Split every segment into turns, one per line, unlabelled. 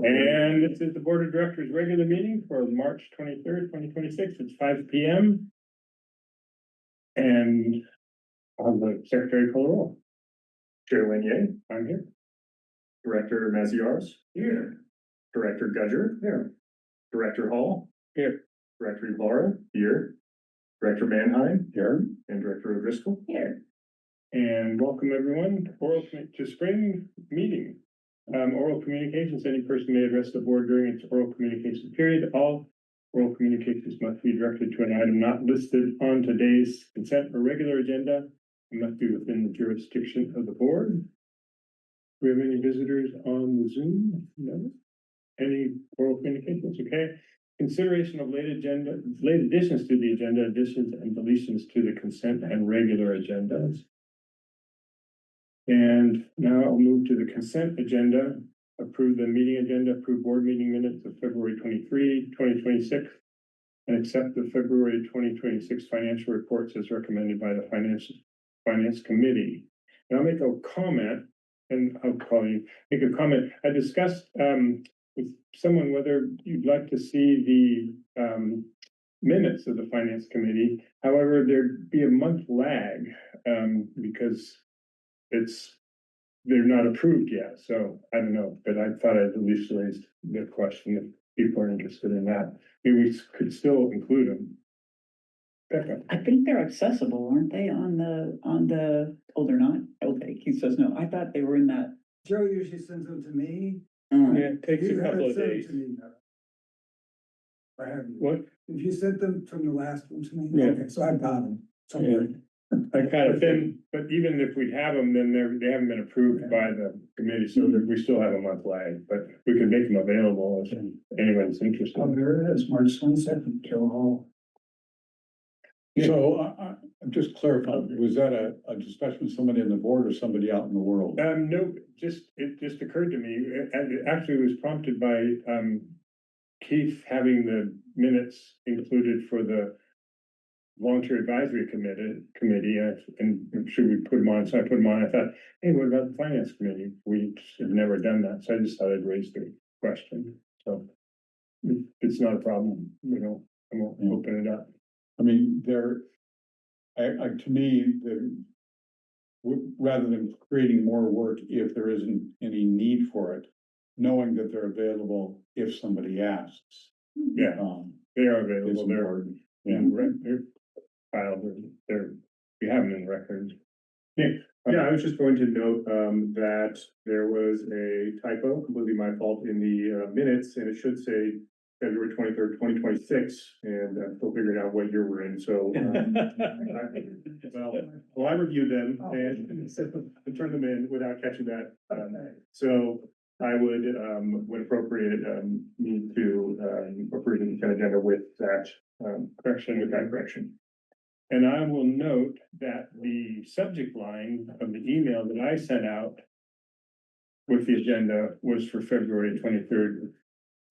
And this is the Board of Directors' regular meeting for March 23rd, 2026. It's 5 p.m. And I'll have the secretary call the roll.
Chair Lanier,
I'm here.
Director Maziarz,
Here.
Director Gudger,
Here.
Director Hall,
Here.
Director Ibarra, here, Director Mannheim,
Here.
and Director O'Driscoll.
Here. And welcome everyone to spring meeting. Oral communications, any person may address the board during its oral communication period. All oral communications must be directed to an item not listed on today's consent or regular agenda and must be within the jurisdiction of the board. Do we have any visitors on the Zoom? No. Any oral communications? Okay. Consideration of late additions to the agenda, additions and deletions to the consent and regular agendas. And now I'll move to the consent agenda, approve the meeting agenda, approve board meeting minutes of February 23, 2026, and accept the February 2026 financial reports as recommended by the Finance Committee. And I'll make a comment, and I'll call you, make a comment. I discussed with someone whether you'd like to see the minutes of the Finance Committee. However, there'd be a month lag because they're not approved yet, so I don't know, but I thought I'd at least raise the question if people are interested in that. Maybe we could still include them. Becca.
I think they're accessible, aren't they, on the, oh, they're not? Okay, Keith says no. I thought they were in that.
Joe usually sends them to me.
Yeah, it takes a
You
couple
haven't
of
sent them
days.
to me, though. I have.
What?
If you sent them from the last one to me,
Yeah.
okay, so I've got them.
Yeah. I kind of then, but even if we'd have them, then they haven't been approved by the committee, so that we still have a month lag, but we could make them available if anyone's interested.
Oh, there it is, March 22nd, Joe Hall.
So just clarify, was that a discussion with somebody in the board or somebody out in the world?
No, it just occurred to me, it actually was prompted by, Keith having the minutes included for the volunteer advisory committee, and should we put them on? So I put them on. I thought, hey, what about the finance committee? We just have never done that. So I just thought I'd raise the question. So it's not a problem, I won't open it up.
I mean, to me, rather than creating more work, if there isn't any need for it, knowing that they're available if somebody asks.
Yeah, they are available. They're filed. We have them in records.
Yeah, I was just going to note that there was a typo, completely my fault, in the minutes, and it should say February 23rd, 2026, and I'm still figuring out what year we're in, so. Well, I reviewed them and turned them in without catching that. So I would, when appropriate, need to approve the consent agenda with that correction.
And I will note that the subject line of the email that I sent out with the agenda was for February 23rd,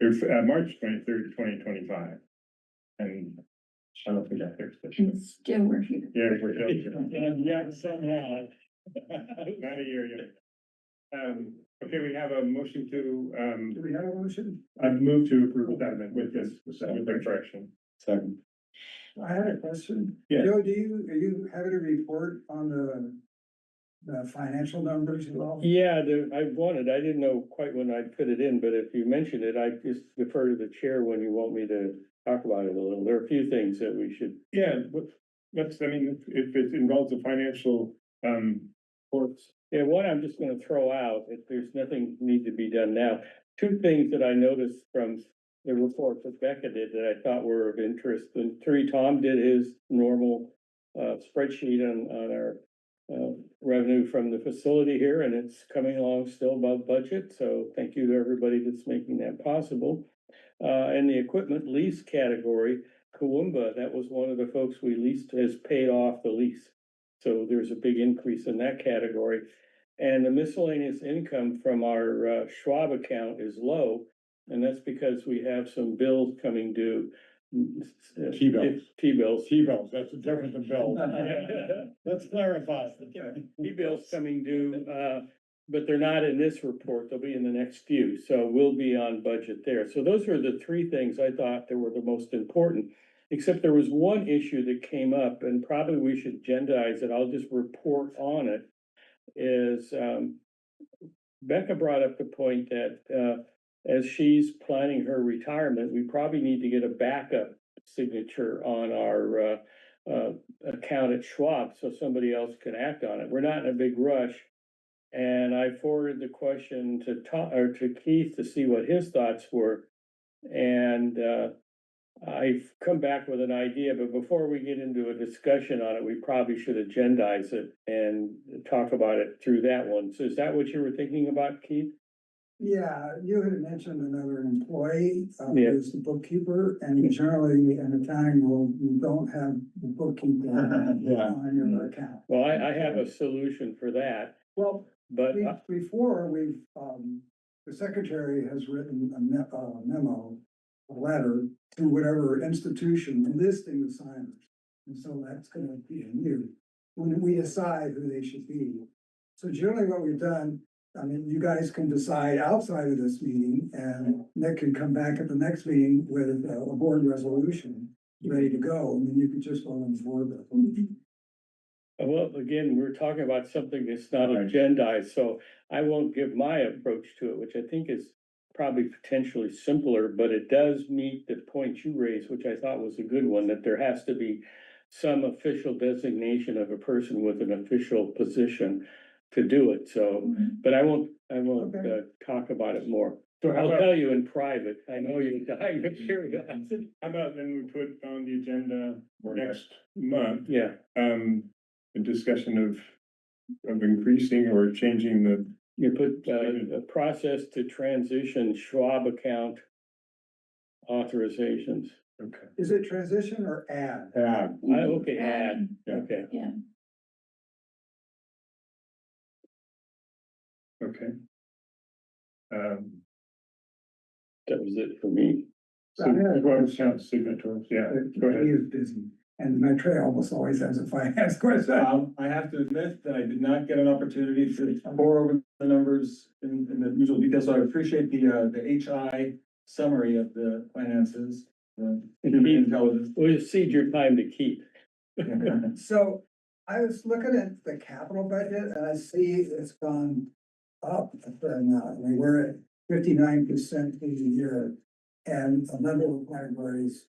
or March 23rd, 2025. And I don't think I fixed it.
It's still working.
Yeah, we're still. Yeah, somehow. Not a year yet. Okay, we have a motion to,
Do we have a motion?
I've moved to approve that amendment with the correction.
Second.
I had a question.
Yeah.
Joe, are you having a report on the financial numbers at all?
Yeah, I didn't know quite when I'd put it in, but if you mentioned it, I just defer to the chair when you want me to talk about it a little. There are a few things that we should.
Yeah, if it involves the financial, reports.
Yeah, one I'm just gonna throw out, if there's nothing need to be done now. Two things that I noticed from the report that Becca did that I thought were of interest, and Tom did his normal spreadsheet on our revenue from the facility here, and it's coming along still above budget, so thank you to everybody that's making that possible. And the equipment lease category, Kawumba, that was one of the folks we leased, has paid off the lease. So there's a big increase in that category. And the miscellaneous income from our Schwab account is low, and that's because we have some bills coming due.
T-bills.
T-bills,
that's different than bills. Let's clarify.
T-bills coming due, but they're not in this report. They'll be in the next few. So we'll be on budget there. So those are the three things I thought that were the most important. Except there was one issue that came up, and probably we should agendize it. I'll just report on it. Is Becca brought up the point that as she's planning her retirement, we probably need to get a backup signature on our account at Schwab so somebody else can act on it. We're not in a big rush. And I forwarded the question to Keith to see what his thoughts were. And I've come back with an idea, but before we get into a discussion on it, we probably should agendize it and talk about it through that one. So is that what you were thinking about, Keith?
Yeah, you had mentioned another employee,
Yeah.
who's the bookkeeper, and generally in the accounting world, you don't have the bookkeeper
Yeah.
on your account.
Well, I have a solution for that,
Well,
but
before, the secretary has written a memo, a letter to whatever institution listing the signers. And so that's gonna be in you, when we decide who they should be. So generally what we've done, I mean, you guys can decide outside of this meeting, and Nick can come back at the next meeting with a board resolution ready to go, and then you can just vote on the board.
well, again, we're talking about something that's not
Right.
agendized, so I won't give my approach to it, which I think is probably potentially simpler, but it does meet the point you raised, which I thought was a good one, that there has to be some official designation of a person with an official position to do it, so, but I won't
Okay.
talk about it more.
So how
I'll
about,
tell you in private. I know you're dying of curiosity.
how about then we put on the agenda next month,
Yeah,
a discussion of increasing or changing the,
you put a process to transition Schwab account authorizations.
okay.
Is it transition or add?
Okay, add,
Yeah.
okay.
Okay.
That was it for me.
So, well, count signatures, yeah, go
He
ahead.
is busy, and my tray almost always has a finance question.
I have to admit that I did not get an opportunity to pour over the numbers in the usual details, so I appreciate the HI summary of the finances. Human intelligence.
We'll cede your time to Keith.
So I was looking at the capital budget and I see it's gone up a fair amount. I mean, we're at 59% for the year. And a number of categories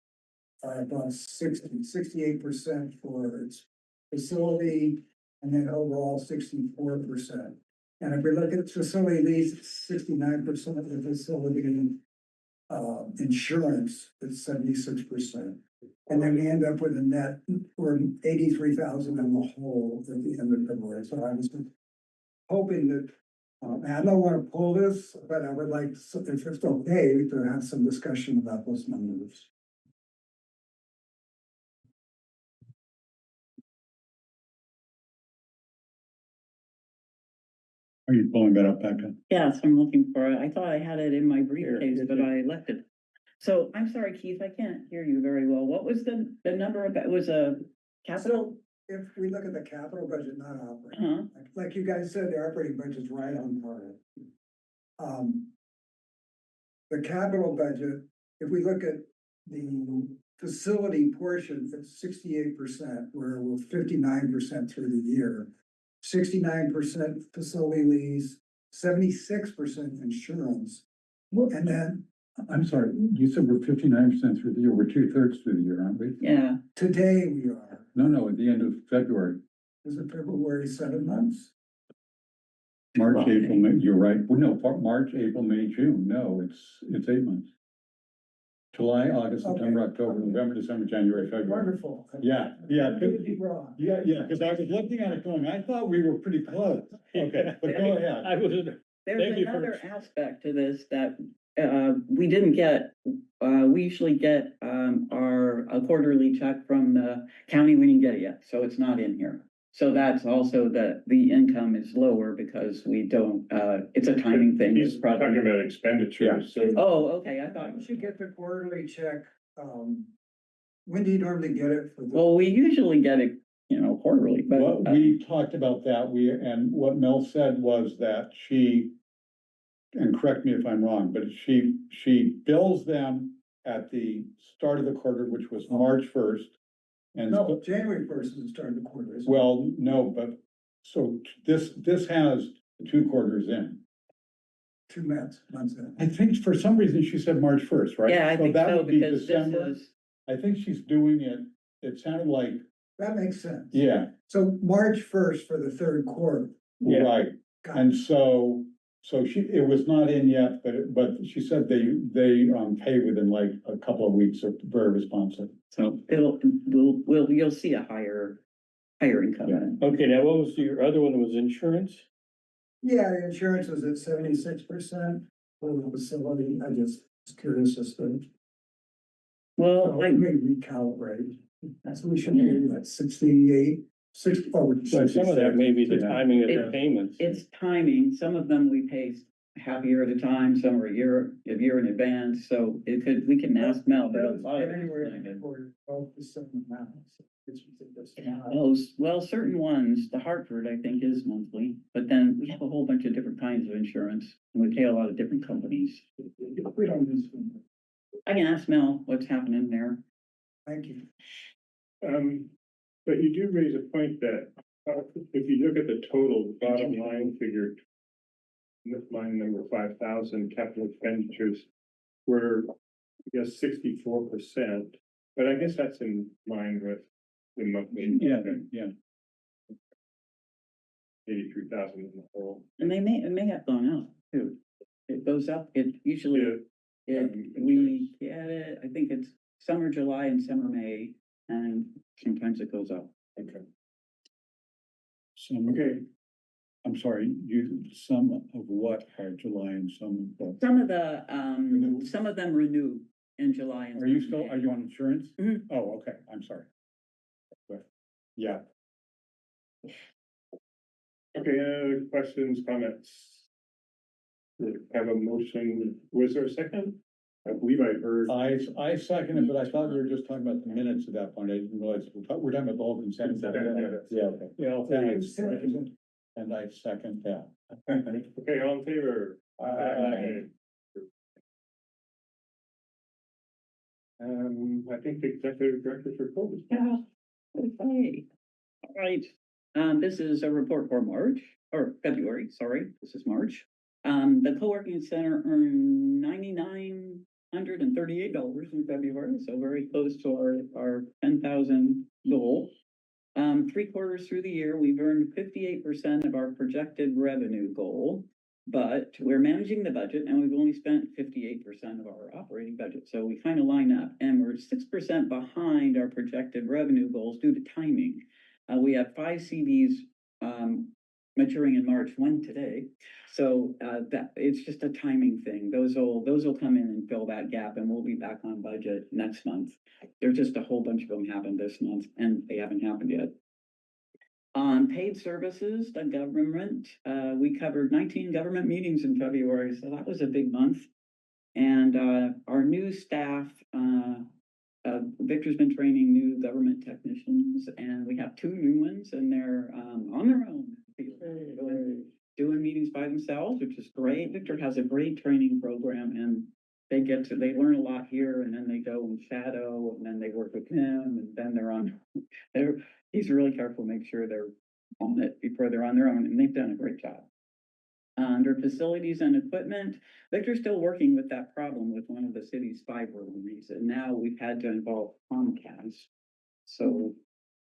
are about 68% for its facility, and then overall 64%. And if we look at facility lease, 69% of the facility insurance is 76%. And then we end up with a net, we're 83,000 in the hole at the end of February. So I was hoping that, and I don't want to pull this, but I would like, if it's okay, to have some discussion about those numbers.
Are you pulling that up, Becca?
Yes, I'm looking for it. I thought I had it in my briefcase,
Here,
but I left it. So I'm sorry, Keith, I can't hear you very well. What was the number of, it was a capital?
If we look at the capital budget, not operating,
Uh-huh.
like you guys said, the operating budget's right on target. The capital budget, if we look at the facility portion, it's 68%, where we're 59% through the year. 69% facility lease, 76% insurance, and then
I'm sorry, you said we're 59% through the year, we're 2/3 through the year, aren't we?
Yeah,
today we are,
No, at the end of February,
is it February, 7 months?
March, April, May, you're right, well, no, March, April, May, June, no, it's 8 months. July, August, September, October, November, December, January, February.
Wonderful.
Yeah.
I could be wrong.
Yeah, because I was looking at it going, I thought we were pretty close. Okay, but go ahead.
I was,
there's
Thank you for-
another aspect to this that we didn't get. We usually get our a quarterly check from the county. We didn't get it yet, so it's not in here. So that's also the income is lower because we don't, it's a timing thing.
He's
It's probably-
talking about expenditures, so.
Oh, okay, I thought,
You should get the quarterly check, when do you normally get it for the?
well, we usually get it, quarterly, but.
What we talked about that, and what Mel said was that and correct me if I'm wrong, but she bills them at the start of the quarter, which was March first. And
No, January first is the start of the quarter, isn't it?
well, no, but so this has 2 quarters in.
2 months in.
I think for some reason she said March first, right?
Yeah, I think
that
so,
would be
because this
December.
is,
I think she's doing it, it sounded like,
That makes sense.
yeah,
So March first for the third quarter.
Yeah.
right.
Got
And
it.
so it was not in yet, but she said they pay within like a couple of weeks, so very responsive.
so you'll see a higher income.
Yeah.
Okay, now what was your other one was insurance?
Yeah, the insurance was at 76% for the facility. I just was curious as to.
Well,
Let me recalibrate. That's what we should be at 68, 60.
So some of that may be the
Yeah.
timing of the payments.
it's timing. Some of them we pay half a year at a time, some are a year in advance, so we can ask Mel, but a lot of well, certain ones, the Hartford, I think, is monthly, but then we have a whole bunch of different kinds of insurance, and we pay a lot of different companies.
We don't use them.
I can ask Mel what's happening there.
Thank you.
But you do raise a point that, if you look at the total bottom line figure, line number 5,000 capital expenditures, were, I guess, 64%, but I guess that's in line with the monthly.
Yeah.
83,000 in the whole.
And it may have gone up too. It goes up, it usually,
Yeah.
we get it, I think it's summer July and summer May, and sometimes it goes up.
Okay.
Okay. I'm sorry, some of what are July and some of what?
Some of them renew in July and.
Are you on insurance?
Mhm.
Oh, okay, I'm sorry. Yeah,
Okay, questions, comments? Have a motion, was there a second? I believe I heard.
I seconded, but I thought we were just talking about the minutes at that point. I didn't realize we're talking about the whole consent. agenda. Yeah, okay.
Yeah, I'll
Thanks.
think
And I second that.
Okay, all in favor?
Aye.
I think the executive director's report is.
Yeah, okay. All right, this is a report for March, or February, sorry, this is March. The co-working center earned $9,938 in February, so very close to our 10,000 goal. 3 quarters through the year, we've earned 58% of our projected revenue goal, but we're managing the budget and we've only spent 58% of our operating budget. So we kind of line up, and we're 6% behind our projected revenue goals due to timing. We have 5 CDs maturing in March, 1 today. So that it's just a timing thing. Those will come in and fill that gap, and we'll be back on budget next month. There's just a whole bunch of them happened this month, and they haven't happened yet. On paid services, the government, we covered 19 government meetings in February, so that was a big month. And our new staff, Victor's been training new government technicians, and we have 2 new ones, and they're on their own. Doing meetings by themselves, which is great. Victor has a great training program, and they learn a lot here, and then they go and shadow, and then they work with him, and then he's really careful to make sure they're on it before they're on their own, and they've done a great job. Under facilities and equipment, Victor's still working with that problem with one of the city's fiber lines, and now we've had to involve Comcast. So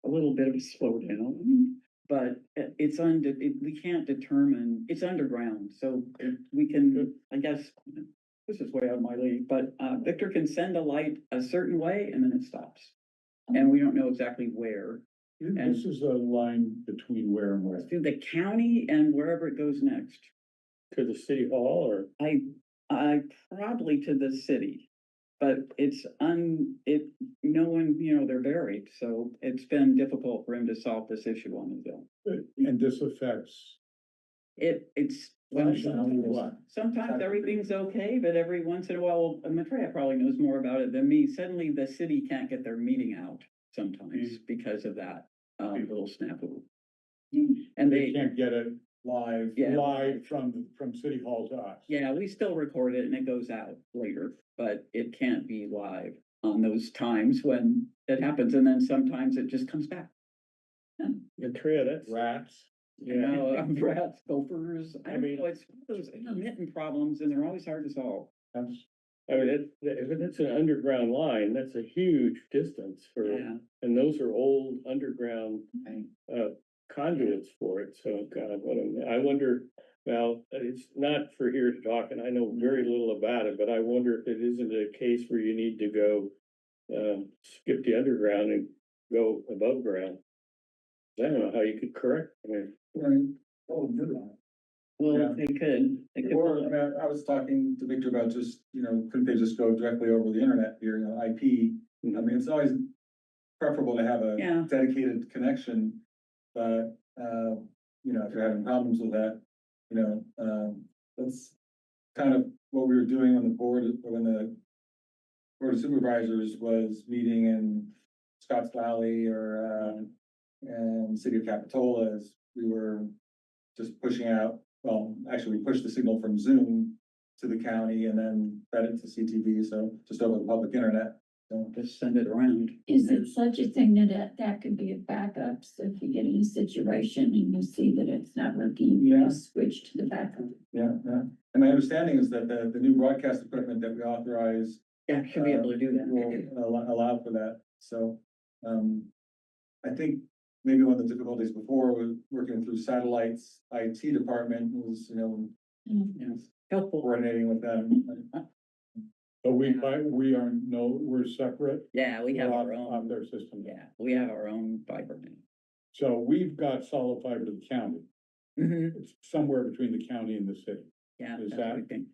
a little bit of a slowdown, but we can't determine, it's underground, so we can, I guess, this is way out of my league, but Victor can send a light a certain way and then it stops. And we don't know exactly where. And
This is a line between where and where.
through the county and wherever it goes next.
to the city hall or?
I probably to the city, but no one, they're buried, so it's been difficult for him to solve this issue on his own.
And this affects.
Well,
What?
sometimes everything's okay, but every once in a while, Maitreya probably knows more about it than me. Suddenly the city can't get their meeting out sometimes because of that. little snafu. And
They
they,
can't get it
Live.
yeah.
live from City Hall to us.
Yeah, we still record it and it goes out later, but it can't be live on those times when it happens, and then sometimes it just comes back. And,
The trio, that's,
Rats.
you know, rats, gophers, I
I mean-
mean, it's one of those intermittent problems and they're always hard to solve.
That's,
I mean, if it's an underground line, that's a huge distance for,
Yeah.
and those are old underground
Right.
conduits for it, so God, I wonder, well, it's not for here to talk, and I know very little about it, but I wonder if it isn't a case where you need to go skip the underground and go above ground. I don't know how you could correct, I mean,
Right.
Oh, good one.
Well,
Yeah.
they could.
Or, I mean, I was talking to Victor about just, couldn't they just go directly over the internet here, IP? I mean, it's always preferable to have
Yeah.
a dedicated connection, but, if you're having problems with that, that's kind of what we were doing on the board, when the Board of Supervisors was meeting in Scotts Valley or, and City of Capitola, as we were just pushing out, well, actually, we pushed the signal from Zoom to the county and then fed it to CTV, so just over the public internet. So
Just send it around.
Is it such a thing that could be a backup, so if you get in a situation and you see that it's not working, you
Yeah.
just switch to the backup?
yeah. And my understanding is that the new broadcast equipment that we authorize
Yeah, should be able to do that.
will allow for that. So, I think maybe one of the difficulties before was working through satellites IT department was,
Helpful.
coordinating with them.
but we're separate.
Yeah, we have our
off
own,
their system.
yeah, we have our own fiber now.
So we've got solid fiber to the county.
Mm-hmm.
It's somewhere between the county and the city.
Yeah.
Is
that's what I
that-
think.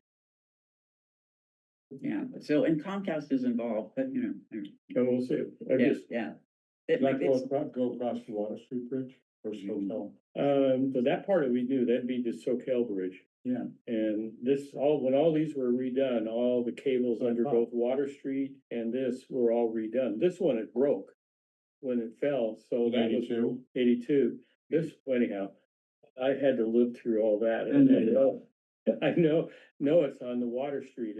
Yeah, so, and Comcast is involved, but
and we'll see, I
yeah,
just,
yeah.
Does that
It's,
go across the Water Street Bridge or Sotel?
but that part of we do, that'd be the Soquel Bridge.
Yeah.
And when all these were redone, all the cables under both Water Street and this were all redone. This one, it broke when it fell, so that was
82?
82. This, anyhow, I had to live through all that. And I know it's on the Water Street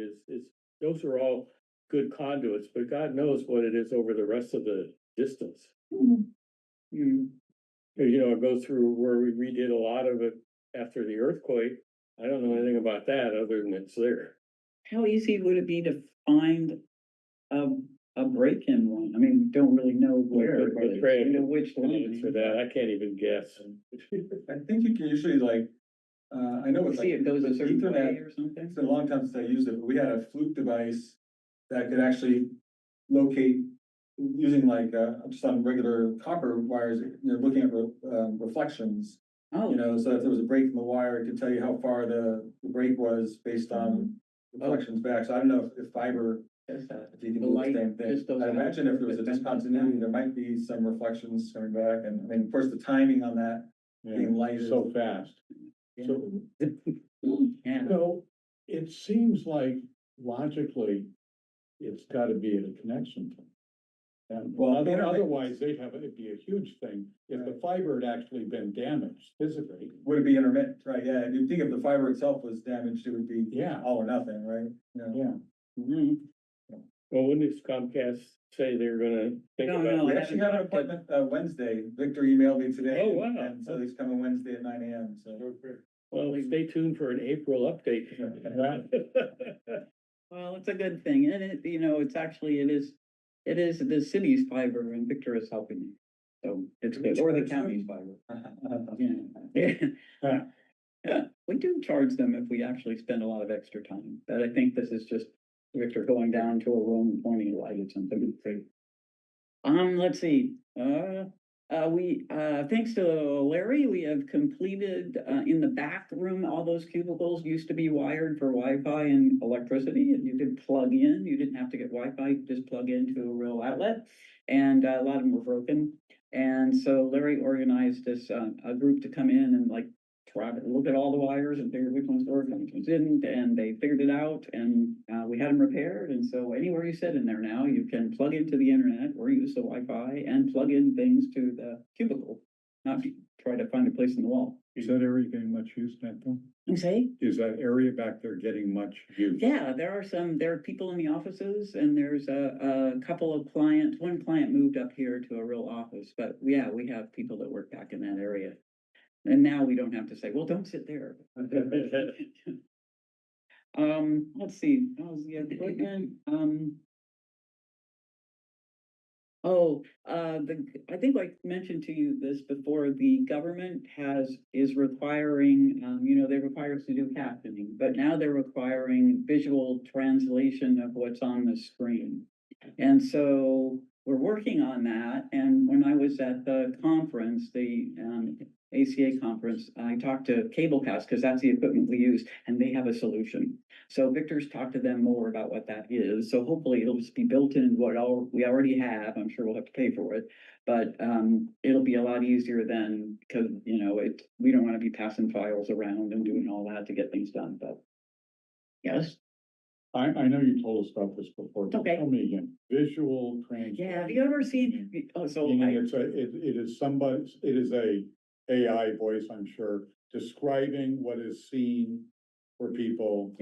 those are all good conduits, but God knows what it is over the rest of the distance.
mm,
It goes through where we redid a lot of it after the earthquake. I don't know anything about that other than it's there.
how easy would it be to find a break-in one? I mean, don't really know where, but
That's right.
you know which line.
For that, I can't even guess.
I think you can usually I know
You
it's like.
see it goes a
with
certain
Ethernet,
way or something?
It's been a long time since I used it, but we had a fluke device that could actually locate using just on regular copper wires, looking at reflections.
Oh,
So if there was a break in the wire, it could tell you how far the break was based on reflections back. So I don't know if fiber,
there's that.
if you can
The
do the
light
same thing.
just goes
I
out,
imagine if there was a
but then comes
discontinuity,
back.
there might be some reflections coming back. And I mean, of course, the timing on that being light is.
So fast.
Yeah.
So,
Yeah.
no, it seems like logically, it's gotta be at a connection point. And
Well, internet-
otherwise, it'd be a huge thing if the fiber had actually been damaged physically.
Would it be intermittent, right? Yeah, you'd think if the fiber itself was damaged, it would be
Yeah,
all or nothing, right?
yeah.
Mhm.
Well, when does Comcast say they're gonna think
No,
about?
no,
We
I
actually have an appointment, Wednesday. Victor emailed me today.
Oh, wow.
And so he's coming Wednesday at 9 AM, so.
Well, stay tuned for an April update.
Well, it's a good thing, and it's actually, it is the city's fiber and Victor is helping me. So it's good, or the county's fiber, yeah. Yeah, we do charge them if we actually spend a lot of extra time, but I think this is just Victor going down to a room and pointing a light at something. Let's see, thanks to Larry, we have completed, in the back room, all those cubicles used to be wired for Wi-Fi and electricity, and you could plug in, you didn't have to get Wi-Fi, you just plug into a real outlet, and a lot of them were broken. And so Larry organized this, a group to come in and tried to look at all the wires and figured which ones worked and which ones didn't, and they figured it out, and we had them repaired, and so anywhere you sit in there now, you can plug into the internet or use the Wi-Fi and plug in things to the cubicle, not try to find a place in the wall.
Is that area getting much use, Nathan?
You say?
Is that area back there getting much use?
Yeah, there are people in the offices, and there's a couple of clients, one client moved up here to a real office, but yeah, we have people that work back in that area. And now we don't have to say, well, don't sit there. Let's see, that was the equipment, I think I mentioned to you this before, the government is requiring, they require us to do captioning, but now they're requiring visual translation of what's on the screen. And so we're working on that, and when I was at the conference, the ACA conference, I talked to Cablecast, because that's the equipment we use, and they have a solution. So Victor's talked to them more about what that is, so hopefully it'll just be built in what we already have. I'm sure we'll have to pay for it, but it'll be a lot easier then, because, we don't want to be passing files around and doing all that to get things done, but yes.
I know you told us about this before, but
Okay.
tell me again, visual translation.
Yeah, have you ever seen,
Meaning it is a AI voice, I'm sure, describing what is seen for people.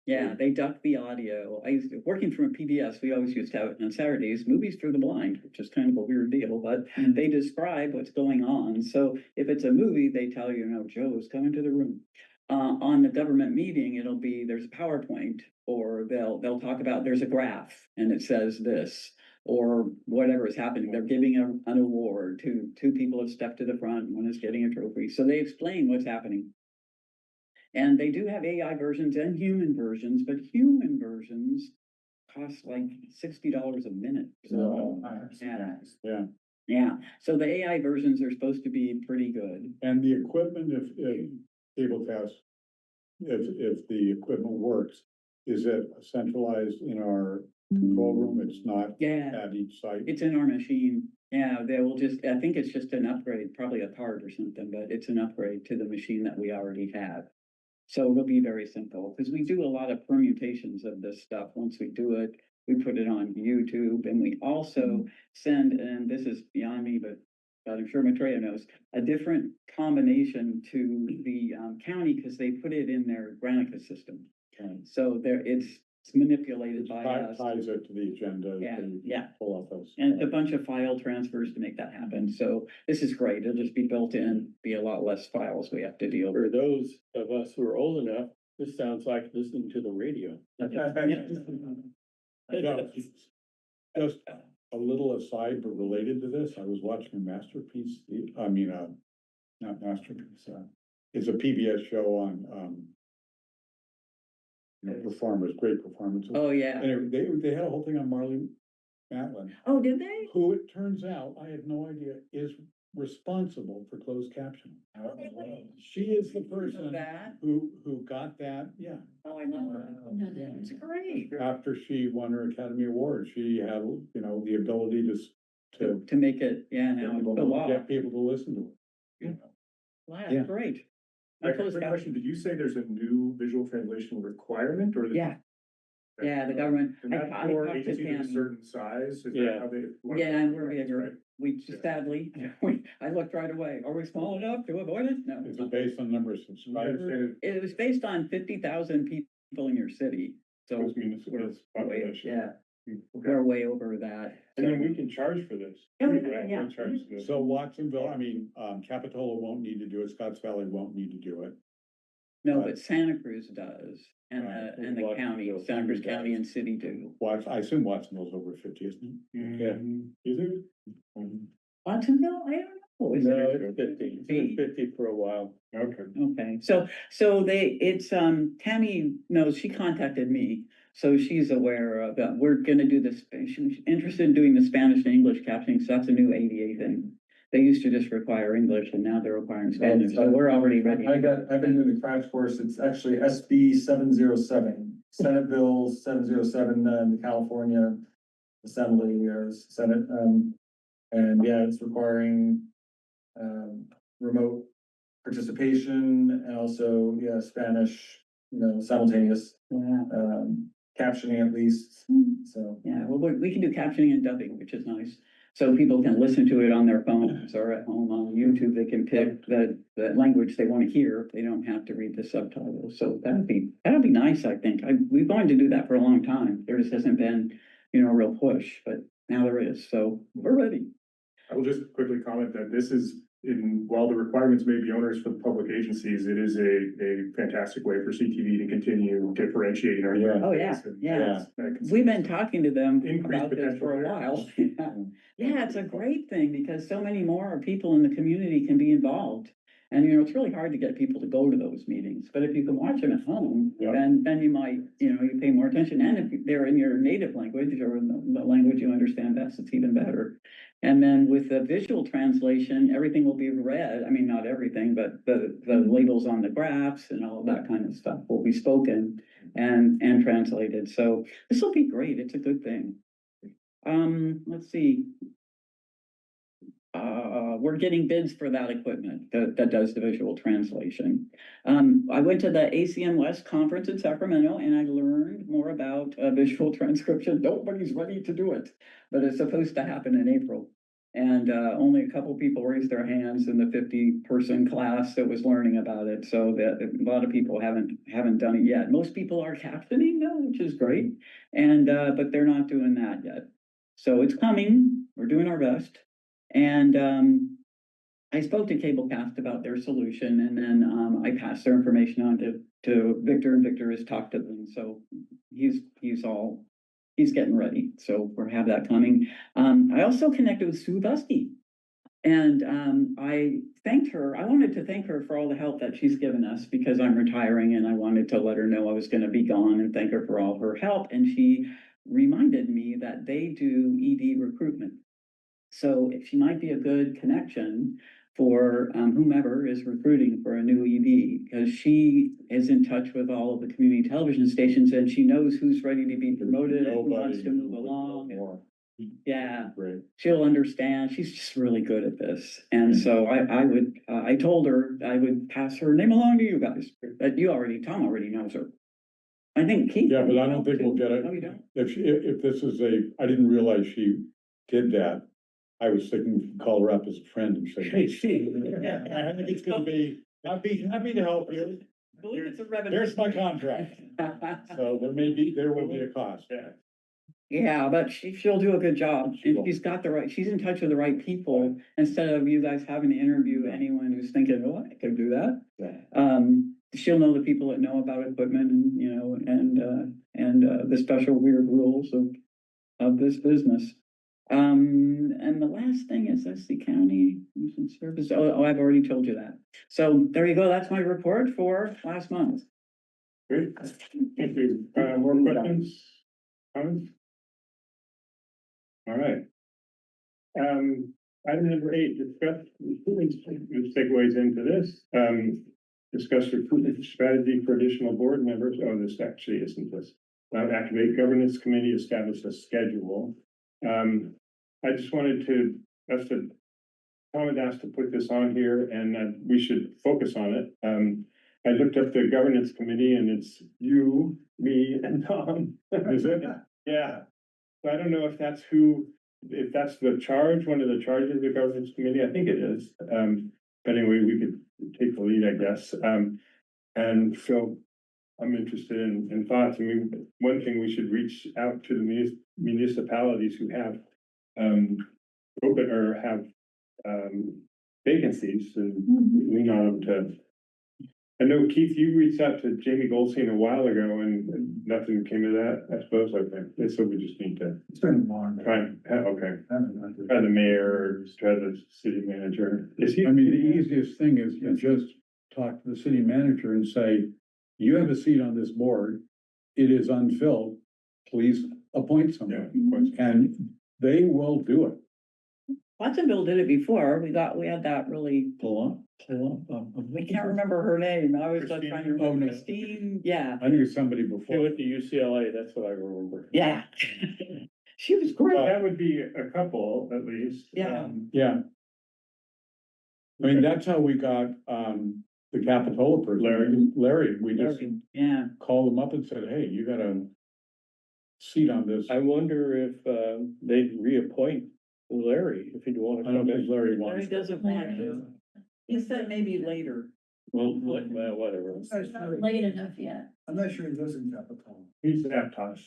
Yeah, they duck the audio. Working from a PBS, we always used to have on Saturdays, movies for the blind, which is kind of a weird deal, but they describe what's going on. So if it's a movie, they tell you, Joe's coming to the room. On the government meeting, it'll be, there's a PowerPoint, or they'll talk about, there's a graph and it says this, or whatever is happening. They're giving an award to two people have stepped to the front, one is getting a trophy. So they explain what's happening. And they do have AI versions and human versions, but human versions cost like $60 a minute. So, yeah. So the AI versions are supposed to be pretty good.
And the equipment, if Cablecast, if the equipment works, is it centralized in our control room? It's not at each site?
It's in our machine. Yeah, they will I think it's just an upgrade, probably a part or something, but it's an upgrade to the machine that we already have. So it'll be very simple, because we do a lot of permutations of this stuff. Once we do it, we put it on YouTube, and we also send, and this is beyond me, but I'm sure Maitreya knows, a different combination to the county, because they put it in their Granica system. So it's manipulated by us.
Ties it to the agenda.
Yeah.
Pull off those.
And it's a bunch of file transfers to make that happen. So this is great. It'll just be built in, be a lot less files we have to deal
For
with.
those of us who are old enough, this sounds like listening to the radio.
Just a little aside, but related to this, I was watching a masterpiece, not masterpiece, it's a PBS show on, performers, great performances.
Oh, yeah.
And they had a whole thing on Marley Matlin,
Oh, did they?
who it turns out, I had no idea, is responsible for closed captioning. She is the person
That?
who got that,
Oh, I love her. It's great.
after she won her Academy Award, she had, the ability to
To make it, now it's the law.
get people to listen to it.
Wow,
Yeah.
that's great.
Quick question, did you say there's a new visual translation requirement, or?
Yeah, the government.
And that's
I
for
talked to
agencies of a
Tammy.
certain size? Is
Yeah.
that how they?
Yeah, and we're
Right.
bigger. We
Yeah.
sadly, I looked right away. Are we small enough to avoid it? No.
Is it based on number of
I
subscribers?
understand
It was based on 50,000 people in your city. So
Those municipal population.
yeah,
it.
we're way over that.
And then we can charge for this.
Oh,
Right?
yeah.
We'll charge for this.
So Watsonville, Capitola won't need to do it, Scotts Valley won't need to do it.
No, but Santa Cruz does, and
Right.
and the county,
Watsonville
Santa Cruz
does.
County and city do.
I assume Watsonville's over 50, isn't
Is it?
Watsonville, I don't know. Is
No,
it?
it's 50. It's been 50 for a while.
Okay.
Okay, so Tammy knows, she contacted me, so she's aware of that. We're gonna do this, she's interested in doing the Spanish and English captioning, so that's a new ADA thing. They used to just require English and now they're requiring Spanish, so we're already ready.
I've been doing the crash course. It's actually SB 707, Senate Bill 707, the California Assembly or Senate. And yeah, it's requiring, remote participation and also, yeah, Spanish, simultaneous,
Yeah.
captioning at least, so.
Yeah, well, we can do captioning and dubbing, which is nice. So people can listen to it on their phones or at home on YouTube. They can pick the language they want to hear. They don't have to read the subtitles. So that'd be nice, I think. We've wanted to do that for a long time. There just hasn't been, a real push, but now there is. So we're ready.
I will just quickly comment that this is, while the requirements may be onerous for the public agencies, it is a fantastic way for CTV to continue differentiating our.
Yeah.
Oh, yeah,
And
yeah.
that's-
We've been talking to them
Increased
about this
potential
for a
there.
while. Yeah, it's a great thing because so many more people in the community can be involved. And, it's really hard to get people to go to those meetings, but if you can watch them at home,
Yeah.
then you might, you pay more attention. And if they're in your native language or in the language you understand best, it's even better. And then with the visual translation, everything will be read. I mean, not everything, but the labels on the graphs and all of that kind of stuff will be spoken and translated. So this will be great. It's a good thing. Let's see. We're getting bids for that equipment that does the visual translation. I went to the ACM West conference in Sacramento and I learned more about visual transcription. Nobody's ready to do it, but it's supposed to happen in April. And only a couple people raised their hands in the 50-person class that was learning about it. So that a lot of people haven't done it yet. Most people are captioning though, which is great. And but they're not doing that yet. So it's coming. We're doing our best. And I spoke to Cablecast about their solution, and then I passed their information on to Victor, and Victor has talked to them. So he's getting ready. So we'll have that coming. I also connected with Sue Busky, and I thanked her. I wanted to thank her for all the help that she's given us because I'm retiring, and I wanted to let her know I was going to be gone and thank her for all her help. And she reminded me that they do ED recruitment. So she might be a good connection for whomever is recruiting for a new ED, because she is in touch with all of the community television stations and she knows who's ready to be promoted and who wants to move along. Yeah,
Great.
she'll understand. She's just really good at this. And so I told her I would pass her name along to you guys, but Tom already knows her. I think Keith.
Yeah, but I don't think we'll get it.
No, you don't?
If this is I didn't realize she did that. I was thinking we could call her up as a friend and say, hey, Steve, I think it's gonna be, I'd be happy to help you.
I believe it's a revenue.
Here's my contract. So there will be a cost.
Yeah.
Yeah, but she'll do a good job.
She
And
will.
she's in touch with the right people instead of you guys having to interview anyone who's thinking, oh, I could do that.
Yeah.
She'll know the people that know about equipment and the special weird rules of this business. And the last thing is SC County Mission Service. Oh, I've already told you that. So there you go. That's my report for last month.
Great, thank you. More questions? Comments? All right. Item number 8, discuss, which segues into this, discuss recruitment strategy for additional board members. Oh, this actually isn't this. Activate governance committee, establish a schedule. I just wanted to, Tom had asked to put this on here and we should focus on it. I looked up the governance committee and it's you, me, and Tom.
Is it?
Yeah. So I don't know if that's the charge, one of the charges of the governance committee. I think it is. But anyway, we could take the lead, I guess. And so I'm interested in thoughts. I mean, one thing, we should reach out to the municipalities who have open or have vacancies and lean on them to. I know, Keith, you reached out to Jamie Goldstein a while ago and nothing came of that, I suppose. Okay, so we just need to
It's been long.
try the mayor, try the city manager. Is he?
I mean, the easiest thing is you just talk to the city manager and say, you have a seat on this board. It is unfilled. Please appoint
Yeah,
someone.
of course.
And they will do it.
Watsonville did it before. We had that really, we can't remember her name. I was trying to
Christine?
remember
Oh, no.
Christine. Yeah,
I knew somebody
She
before.
went to UCLA, that's what I remember.
yeah. She was great.
That would be a couple at least.
Yeah.
Um,
Yeah, I mean, that's how we got, the Capitola person, Larry, we just
Yeah,
called him up and said, hey, you got a seat on this.
I wonder if, they'd reappoint Larry if he'd want to
I don't
come
think
in.
Larry
Larry
wants.
doesn't want to. He said maybe later.
Well, whatever.
It's not late enough yet.
I'm not sure he lives in Capitol.
He's Aptos.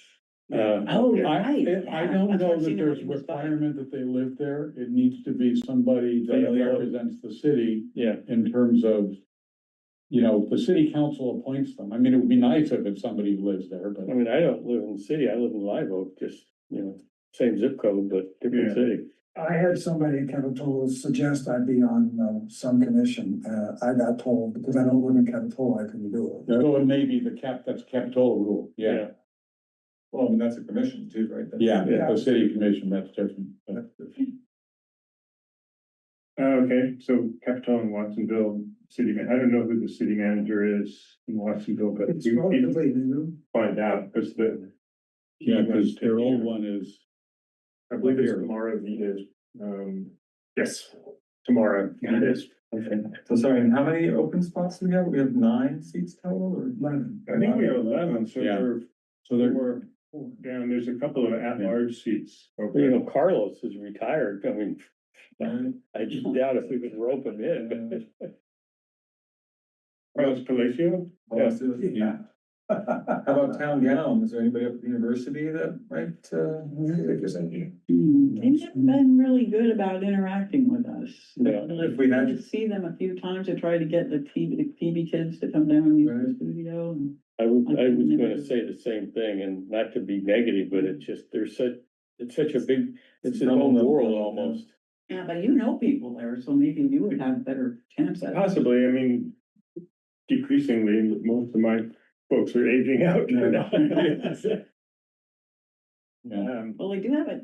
Oh,
I,
right.
I
yeah.
don't
That's why
know
I've
that
seen him
there's a
on the spot.
requirement that they live there. It needs to be somebody that
Familiar.
represents the city
Yeah,
in terms of, you know, the city council appoints them. I mean, it would be nice if it's somebody who lives there, but.
I mean, I don't live in the city, I live in Live Oak, just, you know, same zip code, but different
Yeah.
city.
I had somebody in Capitola suggest I be on, some commission, I got told, because I don't live in Capitola, I couldn't do it.
So it may be that's Capitola rule, yeah.
Well, I mean, that's a commission too, right? That's-
Yeah, the city commission, that's different.
Okay, so Capitol and Watsonville city, I don't know who the city manager is in Watsonville, but
It's
we
relatively new.
find out, because
Yeah, because their old one is,
I believe it's
Here.
tomorrow, he is, yes, tomorrow, he is.
Okay, so sorry, and how many open spots do we have? We have 9 seats total or?
I think we have 11, so
Yeah.
we're,
so they're,
we're down, there's a couple of at-large seats.
You
open.
know, Carlos is retired, I mean,
Right.
I just doubt if we could rope him in.
Carlos Palacio?
Oh, so, yeah. How about town gown? Is there anybody up at the university that might, take us in?
They've never been really good about interacting with us.
Yeah.
Like,
If we had-
to see them a few times to try to get the TV kids to come down and use the
Right.
studio. And
I was gonna say the same thing, and not to be negative, but it's just, it's such a big, it's its own world almost.
Yeah, but you know people there, so maybe you would have a better chance at it.
Possibly, I mean, decreasingly, most of my folks are aging out.
Well,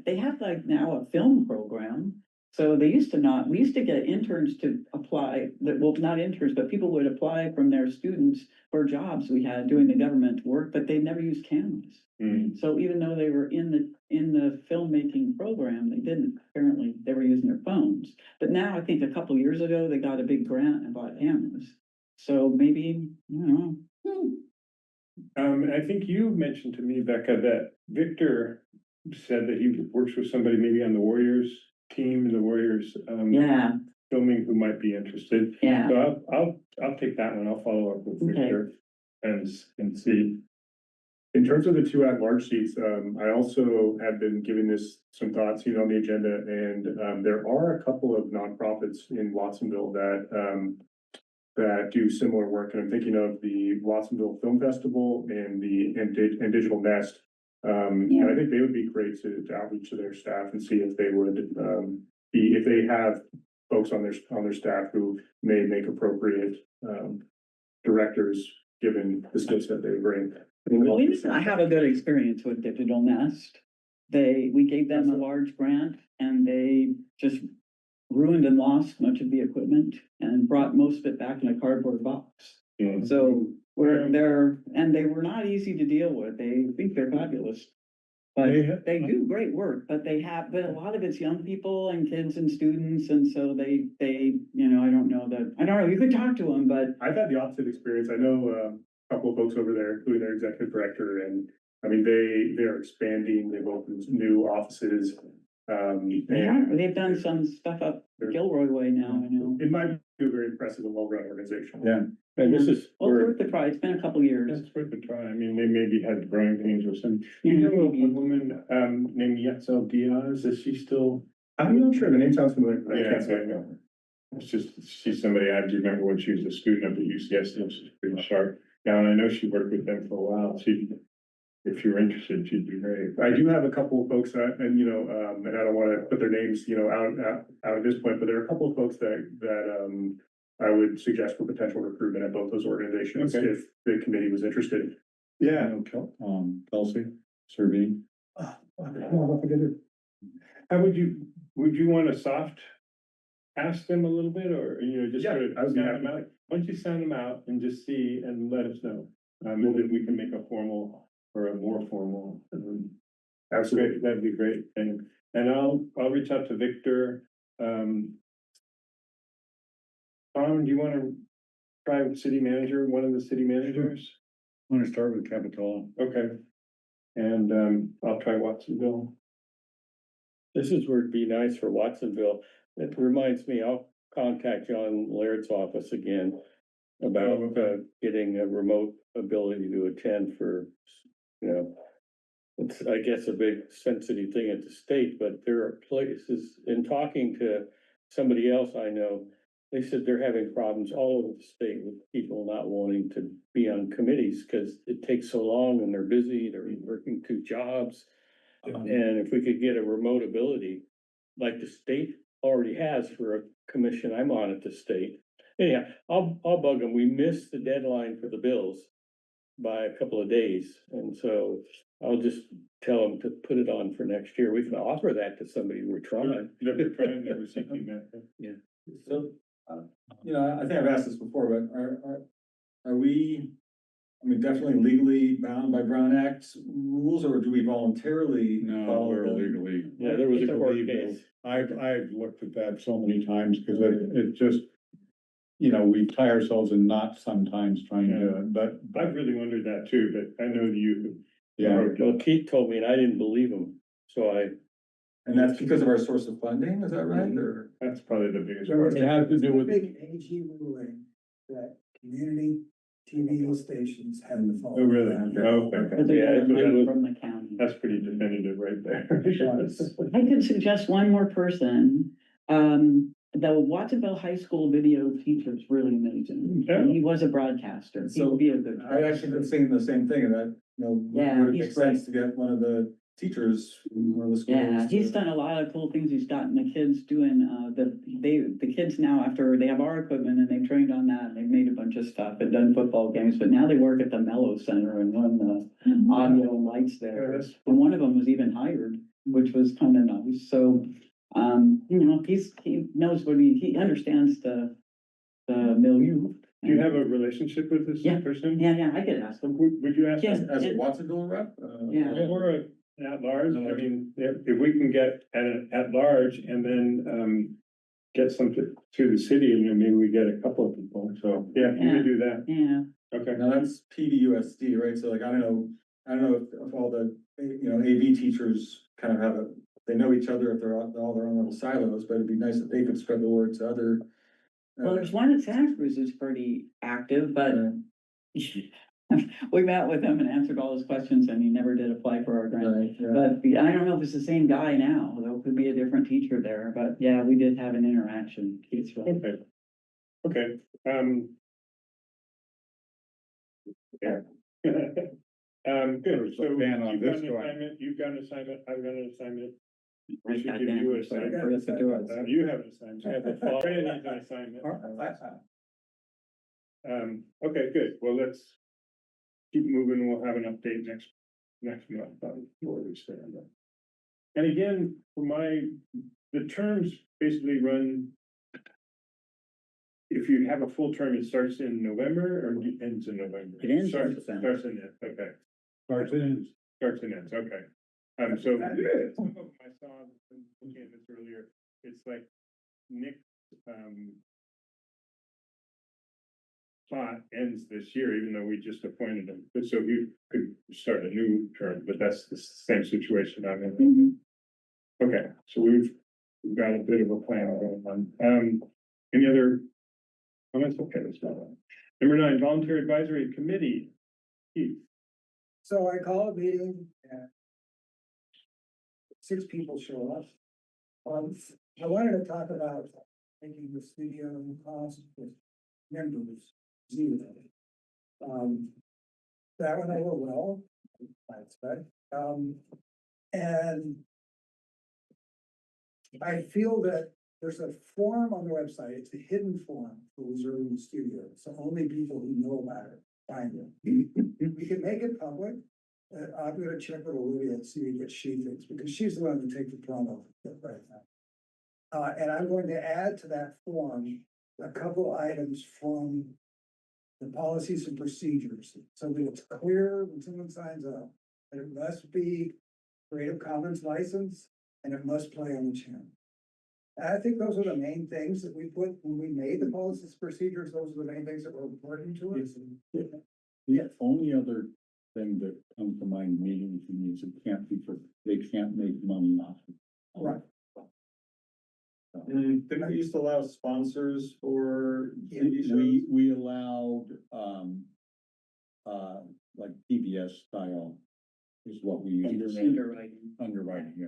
they have like now a film program. So they used to not, we used to get interns to apply, well, not interns, but people would apply from their students for jobs we had doing the government work, but they never used cameras.
Mm.
So even though they were in the filmmaking program, they didn't, apparently, they were using their phones. But now, I think a couple years ago, they got a big grant and bought cameras. So maybe, I don't know.
And I think you mentioned to me, Becca, that Victor said that he works with somebody maybe on the Warriors team, the Warriors,
Yeah,
filming who might be interested.
yeah.
So I'll take that one. I'll follow up with
Okay.
Victor and see.
In terms of the 2 at-large seats, I also have been giving this some thoughts, on the agenda, and, there are a couple of nonprofits in Watsonville that do similar work, and I'm thinking of the Watsonville Film Festival and and Digital Nest. And I think they would be great to outreach to their staff and see if they would, if they have folks on their staff who may make appropriate, directors, given the skill set they bring.
Well, I have a good experience with Digital Nest. We gave them a large grant and they just ruined and lost much of the equipment and brought most of it back in a cardboard box.
Mm.
So and they were not easy to deal with. They think they're fabulous. But they do great work, but but a lot of it's young people and kids and students. And so they, I don't know, you could talk to them, but
I've had the opposite experience. I know a couple of folks over there, including their executive director, and I mean, they're expanding, they've opened new offices.
they've done some stuff up Gilroy Way now, I know.
It might be a very impressive and well-run organization.
yeah,
And this is,
Well,
where
worth the try. It's been a couple years.
That's worth a try. I mean, they maybe had growing pains or something.
Yeah,
You know,
maybe.
a woman, named Yetzel Diaz, is she still?
I'm not sure, the name sounds familiar, but I
Yeah,
can't say.
I know. It's just, she's somebody I remember when she was a student up at UCS, and she's pretty sharp. Now, and I know she worked with them for a while. If you're interested, she'd be great.
I do have a couple of folks that, and and I don't want to put their names, out at this point, but there are a couple of folks that I would suggest for potential recruitment at both those organizations
Okay.
if the committee was interested.
Yeah.
Kelsey, Servine.
I don't know if I did it.
How would you want a soft ask them a little bit, or, just
Yeah,
sort of
I would be
sound them
happy.
out? Why don't you sound them out and just see and let us know? And then we can make a formal or a more formal.
Absolutely.
That'd be great. And I'll reach out to Victor. Tom, do you want to try with city manager, one of the city managers?
I'm gonna start with Capitola.
Okay. And, I'll try Watsonville.
This is where it'd be nice for Watsonville. It reminds me, I'll contact John Laird's office again about, getting a remote ability to attend for, you know, it's, I guess, a big sensitive thing at the state, but there are places, in talking to somebody else I know, they said they're having problems all over the state with people not wanting to be on committees because it takes so long and they're busy, they're working 2 jobs. And if we could get a remote ability, like the state already has for a commission I'm on at the state. Anyhow, I'll bug them. We missed the deadline for the bills by a couple of days. And so I'll just tell them to put it on for next year. We can offer that to somebody we're trying.
Never tried, never seen that.
So, you know, I think I've asked this before, but are we, I mean, definitely legally bound by Brown Act rules, or do we voluntarily
No,
follow
we're
them?
legally.
Yeah, there was a
It's
court
illegal.
case.
I've looked at that so many times, because it just, you know, we tie ourselves in knots sometimes trying to, but,
I've really wondered that too, but I know you.
yeah.
Well, Keith told me and I didn't believe him. So
And that's because of our source of funding, is that right, or?
That's probably the biggest
There was
part.
It has to do with,
big AG ruling that community TV stations had to follow.
Oh, really?
that.
Okay.
But they
Yeah,
got
that
money
was-
from the county.
That's pretty definitive right there.
I could suggest one more person. The Watsonville High School video teacher is really amazing.
Yeah.
He was a broadcaster. He
So,
would be a good.
I actually been thinking the same thing, and that, you know,
Yeah,
would it
he's
make sense to get one of the teachers from one of the schools?
Yeah, he's
to-
done a lot of cool things. He's gotten the kids doing, the kids now, after they have our equipment and they've trained on that, they've made a bunch of stuff and done football games, but now they work at the Mellow Center and run the audio and lights there.
Yeah, that's-
And one of them was even hired, which was kind of nice. So, you know, he knows what he understands the milieu.
Do you have a relationship with this
Yeah.
person?
Yeah, I could ask him.
Would you ask?
Yeah.
As a Watsonville rep?
Yeah.
Or at large, I mean, if we can get at large and then, get something through the city and then maybe we get a couple of people, so, yeah, you could do that,
Yeah,
okay.
Now that's PVUSD, right? So like, I don't know if all the, you know, AV teachers kind of have they know each other if they're all their own little silos, but it'd be nice if they could spread the word to other.
well, there's one at Santa Cruz who's pretty active, but we met with him and answered all his questions and he never did apply for our grant.
Right, yeah.
But I don't know if it's the same guy now, though, could be a different teacher there, but yeah, we did have an interaction. It's really-
Okay, yeah. Good, so
ban on
you've got
this
an
one.
assignment, you've got an assignment, I've got an assignment.
I
We should
got
give
that.
you an
So
assignment.
for us to do it.
You have an assignment.
I have a thought.
Brandon needs an assignment. Okay, good, well, let's keep moving, we'll have an update next month on where we stand. And again, the terms basically run. If you have a full term, it starts in November or ends in November?
It ends in
Starts
December.
and ends, okay,
starts and ends.
starts and ends, okay. So some of them I saw, looking at this earlier, it's like Nick, plot ends this year, even though we just appointed him, but so he could start a new term, but that's the same situation I'm in. Okay, so we've got a bit of a plan going on. Any other comments? Okay, that's not one. Number 9, voluntary advisory committee. Keith.
So I call a meeting and 6 people show up. I wanted to talk about making the studio cost with members zero. That went over well, I expect. And I feel that there's a form on the website, it's a hidden form for reserving the studio, so only people who know about it find it. We can make it public. I'm gonna check with Olivia and see what she thinks, because she's the one who takes the promo right now. And I'm going to add to that form a couple items from the policies and procedures, so that it's clear when someone signs up, that it must be Creative Commons license, and it must play on the channel. I think those are the main things that we put, when we made the policies, procedures, those are the main things that were important to us.
The only other thing that comes to mind immediately to me is they can't make money off it.
Right.
Didn't we used to allow sponsors for TV shows?
We allowed, like PBS style is what we used. Underwriting, yeah.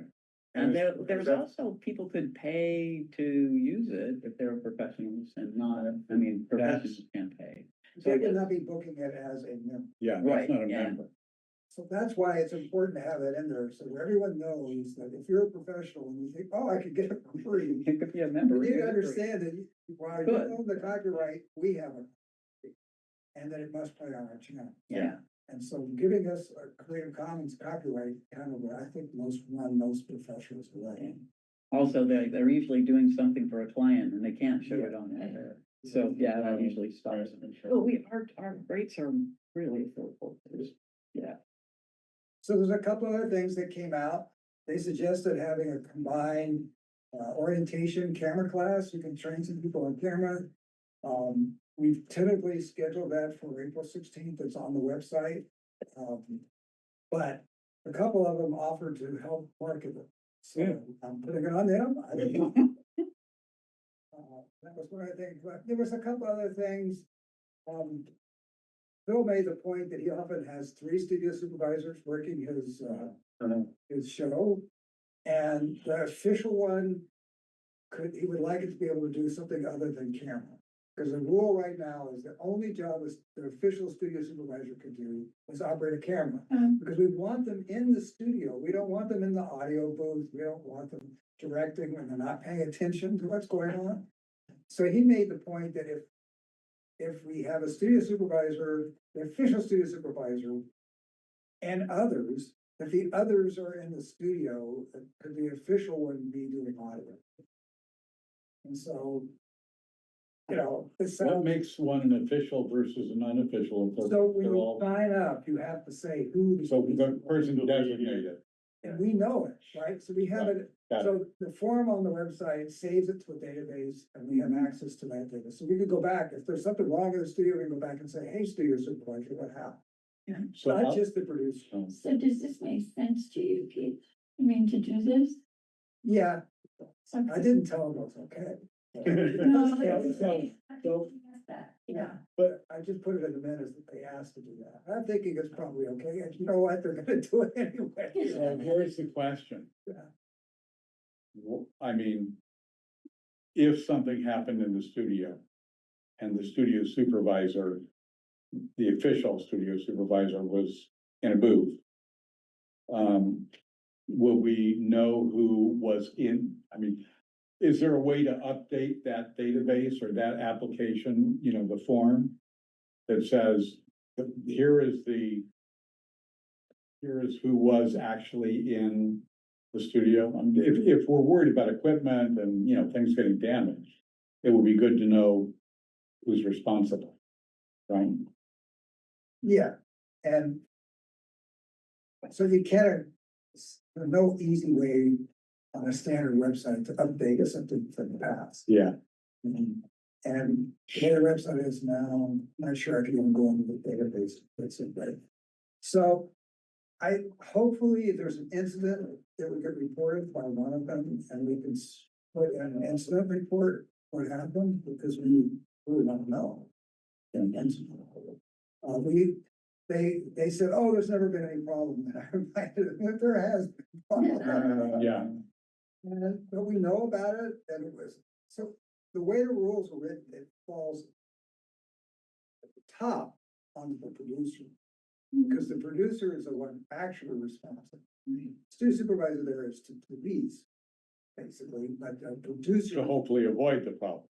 And
is-
there
is
was
that-
also, people could pay to use it if they were professionals and not, I mean, professionals can't pay. So
They
I
would
guess,
not be booking it as a member.
Yeah,
Right,
that's not a
yeah.
member.
So that's why it's important to have that in there, so everyone knows that if you're a professional and you think, oh, I could get it for free.
it could be a member.
You need to understand that while you
Good.
own the copyright, we have it. And that it must play on our channel.
Yeah,
And so giving us a Creative Commons copyright, kind of, I think most professionals do that.
also, they're usually doing something for a client and they can't show it on there. So, yeah, that usually stops it. But our rates are really affordable. Yeah.
So there's a couple other things that came out. They suggested having a combined orientation camera class. You can train some people on camera. We've tentatively scheduled that for April 16th. It's on the website. But a couple of them offered to help market it. So I'm putting it on them. That was one of the things, but there was a couple other things. Bill made the point that he often has 3 studio supervisors working his show. And the official one he would like it to be able to do something other than camera. Because the rule right now is the only job the official studio supervisor can do is operate a camera. Because we want them in the studio. We don't want them in the audio booth. We don't want them directing when they're not paying attention to what's going on. So he made the point that if we have a studio supervisor, the official studio supervisor, and others, if the others are in the studio, could the official one be doing audio? And so, you know, this
What
sounds.
makes one an official versus an unofficial? If
So when
they're
you
all-
sign up, you have to say who.
So the person designated.
And we know it, right? So we have it,
Got it.
so the form on the website saves it to a database and we have access to that data. So we could go back, if there's something wrong in the studio, we can go back and say, hey, studio supervisor, what happened?
So
Not
how-
just the producer.
So does this make sense to you, Keith? You mean to do this?
Yeah, I
Okay.
didn't tell him it was okay.
No,
Yeah,
it's
so-
okay.
so-
That, yeah.
But I just put it in the minutes that they asked to do that. I'm thinking it's probably okay. And you know what? They're gonna do it anyway.
So here's the question.
Yeah.
I mean, if something happened in the studio and the studio supervisor, the official studio supervisor was in a booth, will we know who was in, I mean, is there a way to update that database or that application, you know, the form that says, here is who was actually in the studio? I mean, if we're worried about equipment and, you know, things getting damaged, it would be good to know who's responsible, right?
Yeah, and so you can't, there's no easy way on a standard website to update something from the past.
Yeah.
And the way the website is now, I'm not sure I can even go into the database. That's it, right? So hopefully if there's an incident that we get reported by one of them and we can put in an incident report, what happened, because we really don't know. An incident. They said, oh, there's never been any problem. And I reminded them that there has been. problem.
Yeah.
But we know about it and it was, so the way the rules are written, it falls at the top on the producer. Because the producer is the one actually responsible. Studio supervisor there is to police, basically, but the producer.
To hopefully avoid the problem.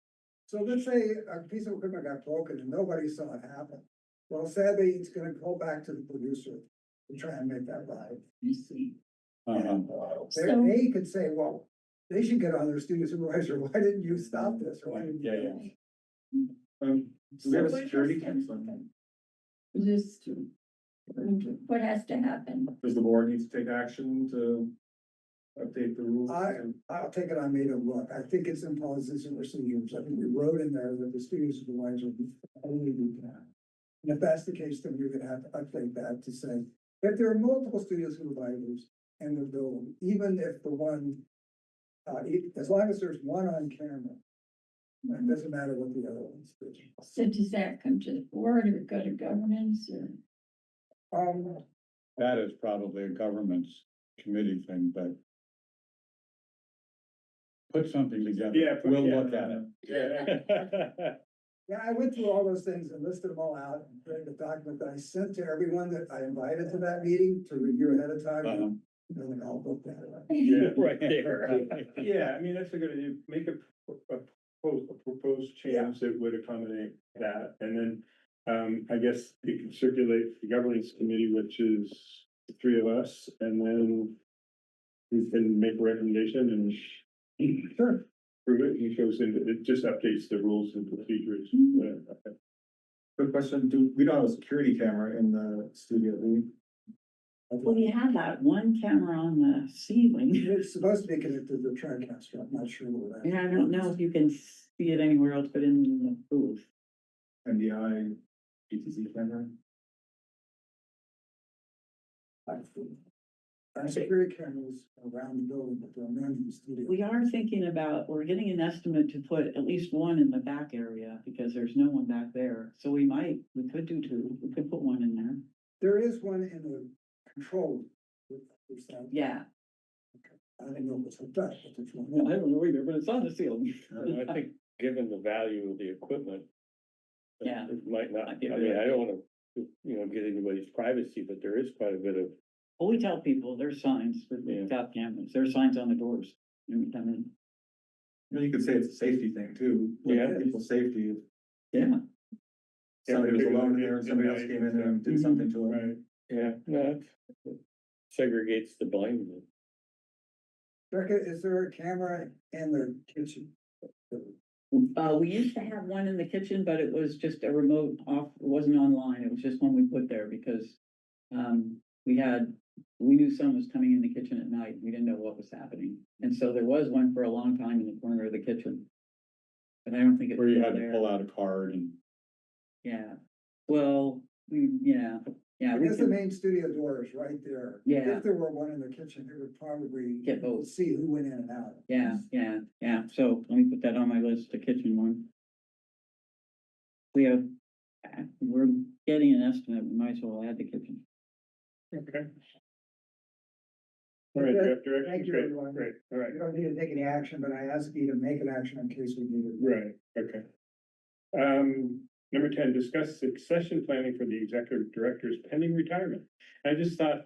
So let's say a piece of equipment got broken and nobody saw it happen. Well, sadly, it's gonna go back to the producer to try and make that right.
You see.
And,
So-
they could say, well, they should get on their studio supervisor, why didn't you stop this? Or why didn't you
Yeah,
do
yeah.
that?"
Do we have a
So what
security
has to
council?
happen? This, what has to happen?
Does the board need to take action to update the rules?
I'll take it on me to look. I think it's in policies and procedures. I think we wrote in there that the studio supervisor will only do that. And if that's the case, then you're gonna have to update that to say, if there are multiple studio supervisors in the building, even if the one, as long as there's one on camera, it doesn't matter what the other one's doing.
So does that come to the board or go to governance or?
That is probably a government's committee thing, but put something together.
Yeah,
We'll look at it.
Yeah.
Yeah, I went through all those things and listed them all out and created a document that I sent to everyone that I invited to that meeting to review ahead of time.
Uh-huh.
And then I'll look at it.
Yeah.
Right there.
Yeah, I mean, that's a good idea. Make a proposed change that would accommodate that. And then, I guess you can circulate the governance committee, which is the three of us, and then we can make a recommendation and
Sure.
approve it. He goes into, it just updates the rules and procedures. Okay.
Quick question, we don't have a security camera in the studio, do we?
Well, you have that one camera on the ceiling.
It's supposed to be connected to the TriCaster. I'm not sure where that.
Yeah, I don't know if you can see it anywhere else but in the booth.
NDI, GTC camera?
Our security cameras around the building, but they're not in the studio.
We are thinking about, we're getting an estimate to put at least one in the back area because there's no one back there. So we could do two. We could put one in there.
There is one in the control. Is that-
Yeah.
I don't know what's hooked up, but there's
I
one.
don't know either, but it's on the ceiling.
I think, given the value of the equipment.
Yeah.
It might not, I
Might be a
mean,
good
I don't wanna, get anybody's privacy, but there is quite a bit of,
Well, we tell people there's signs with
Yeah.
top cameras. There's signs on the doors when we come in.
You could say it's a safety thing too. like
Yeah.
People's safety,
Yeah.
somebody was alone there, somebody else came in and did something to
Right.
them.
yeah, no, it segregates the blame.
Becca, is there a camera in the kitchen?
We used to have one in the kitchen, but it was just a remote off, it wasn't online. It was just one we put there because we knew someone was coming in the kitchen at night. We didn't know what was happening. And so there was one for a long time in the corner of the kitchen. But I don't think it's
Where you
still
had to
there.
pull out a card and.
Yeah, well, yeah. we
Because the
can
main studio door is right there.
Yeah.
If there were one in the kitchen, it would probably.
Get both.
See who went in and out.
Yeah. So let me put that on my list, the kitchen one. We're getting an estimate. We might as well add the kitchen.
Okay. All right,
Okay.
direction,
Thank you,
great,
everyone.
great, all right.
You don't need to take any action, but I asked you to make an action in case we need it.
Right, okay. Number 10, discuss succession planning for the executive director's pending retirement. I just thought,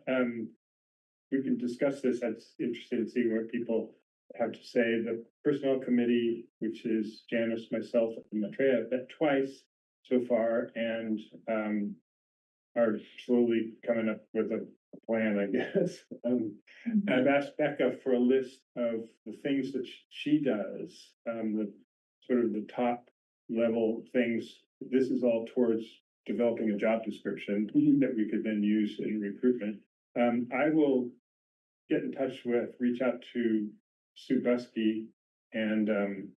we can discuss this. I was interested in seeing what people have to say. The personnel committee, which is Janice, myself, and Maitreya, have met twice so far and, are slowly coming up with a plan, I guess. I've asked Becca for a list of the things that she does, the sort of the top level things. This is all towards developing a job description that we could then use in recruitment. I will get in touch reach out to Sue Buskey and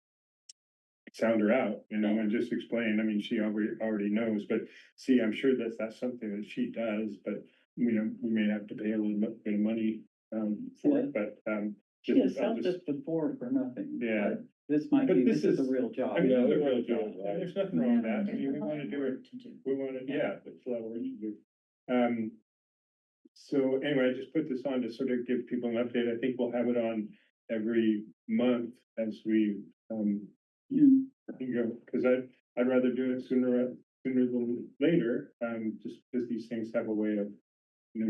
sound her out, and just explain. I mean, she already knows, but see, I'm sure that's something that she does, but we may have to pay a little bit of money for it, but
She has
I'll
helped
just-
us before for nothing.
Yeah.
but This might
But
be,
this
this is
is-
a real job.
I mean,
Yeah,
it's a
we
real
wanna do
job,
it
and
right.
there's nothing wrong with that. I mean, we wanna do it. We want to, yeah, that's a lot of work to do. So anyway, I just put this on to sort of give people an update. I think we'll have it on every month as we, because I'd rather do it sooner than later, just because these things have a way of,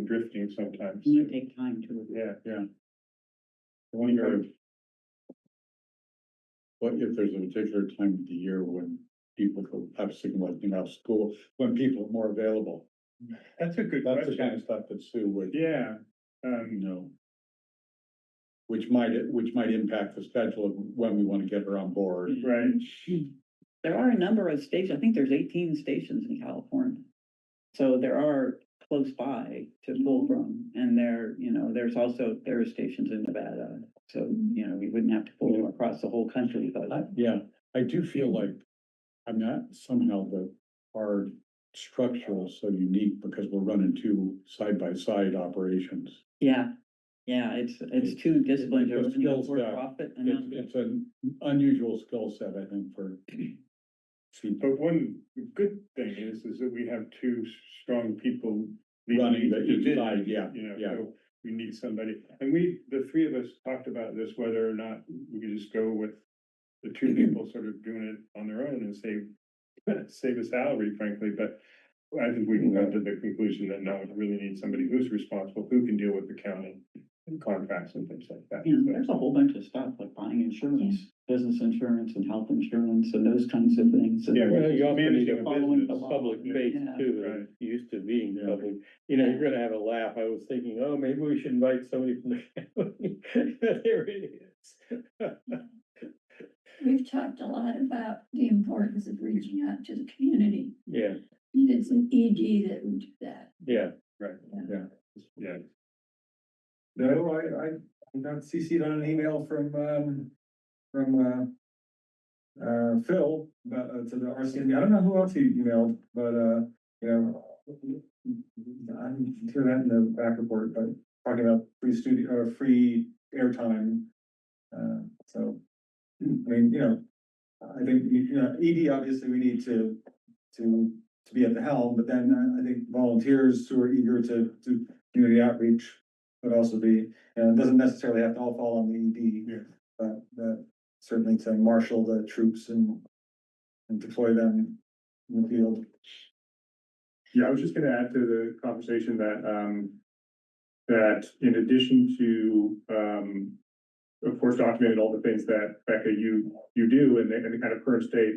drifting sometimes.
It's gonna take time to.
Yeah.
I wonder what if there's a particular time of the year when people have signal, school, when people are more available.
That's a good
That's the kind
question.
of stuff that Sue would,
Yeah,
which might impact the schedule of when we want to get her on board.
right.
There are a number of stations. I think there's 18 stations in California. So there are close by to pull from. And there, there's also stations in Nevada. So, we wouldn't have to pull them across the whole country, but
Yeah, I do feel like, I'm not somehow our structure is so unique because we're running two side-by-side operations.
yeah. Yeah, it's two disciplines,
It's a skill
for
set.
profit
It's an unusual skill set, I think, for.
But one good thing is that we have two strong people.
Running the each
division,
side, yeah, yeah.
So we need somebody, and the three of us talked about this, whether or not we could just go with the two people sort of doing it on their own and save a salary, frankly, but I think we can come to the conclusion that no, we really need somebody who's responsible, who can deal with the county and contracts and things like that.
there's a whole bunch of stuff like buying insurance, business insurance and health insurance and those kinds of things. And
Yeah,
Well, you also need
managing
a
a
following
business.
the law.
public face
Yeah.
too,
Right.
as used to being
Yeah.
public. You're gonna have a laugh. I was thinking, oh, maybe we should invite somebody from the county. There it is.
We've talked a lot about the importance of reaching out to the community.
Yeah,
And it's an ED that would do that.
yeah.
Yeah,
No, I got CC'd on an email from Phil, about, to the RCMB. I don't know who else he emailed, but, I'm sure that in the back report, but talking about free studio, or free airtime. So, I mean, I think, ED, obviously, we need to be at the helm, but then I think volunteers who are eager to do community outreach would also be, and it doesn't necessarily have to all fall on the ED.
Yeah.
But certainly to marshal the troops and deploy them in the field.
Yeah, I was just gonna add to the conversation that, that in addition to, of course, documenting all the things that Becca, you do and the kind of current state,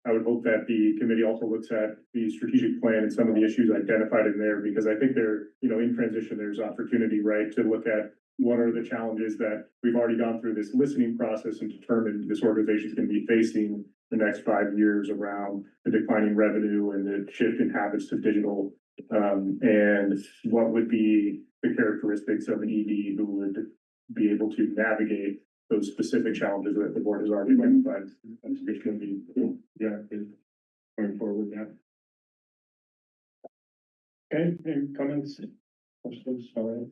I would hope that the committee also looks at the strategic plan and some of the issues identified in there, because I think in transition, there's opportunity, right, to look at what are the challenges that we've already gone through this listening process and determined this organization is going to be facing the next 5 years around the declining revenue and the shift in habits to digital. And what would be the characteristics of an ED who would be able to navigate those specific challenges that the board has already identified. That's going to be, going forward now.
okay, any comments? Questions? All right.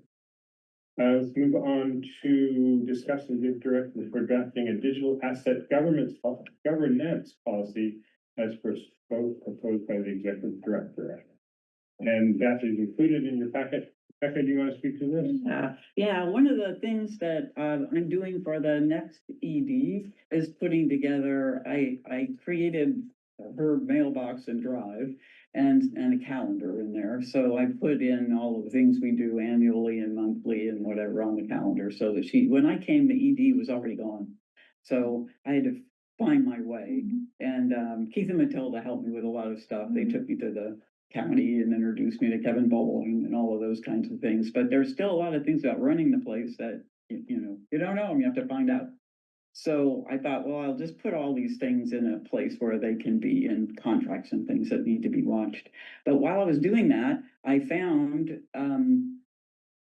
Let's move on to discuss and give direction for drafting a digital asset governance policy as proposed by the executive director. And that is included in your packet. Becca, do you want to speak to this?
Yeah, one of the things that I'm doing for the next ED is putting together, I created her mailbox and Drive and a calendar in there. So I put in all of the things we do annually and monthly and whatever on the calendar, so that when I came, the ED was already gone. So I had to find my way. And Keith and Matilda helped me with a lot of stuff. They took me to the county and introduced me to Kevin Bowling and all of those kinds of things. But there's still a lot of things about running the place that, you don't know, and you have to find out. So I thought, well, I'll just put all these things in a place where they can be in contracts and things that need to be watched. But while I was doing that, I found,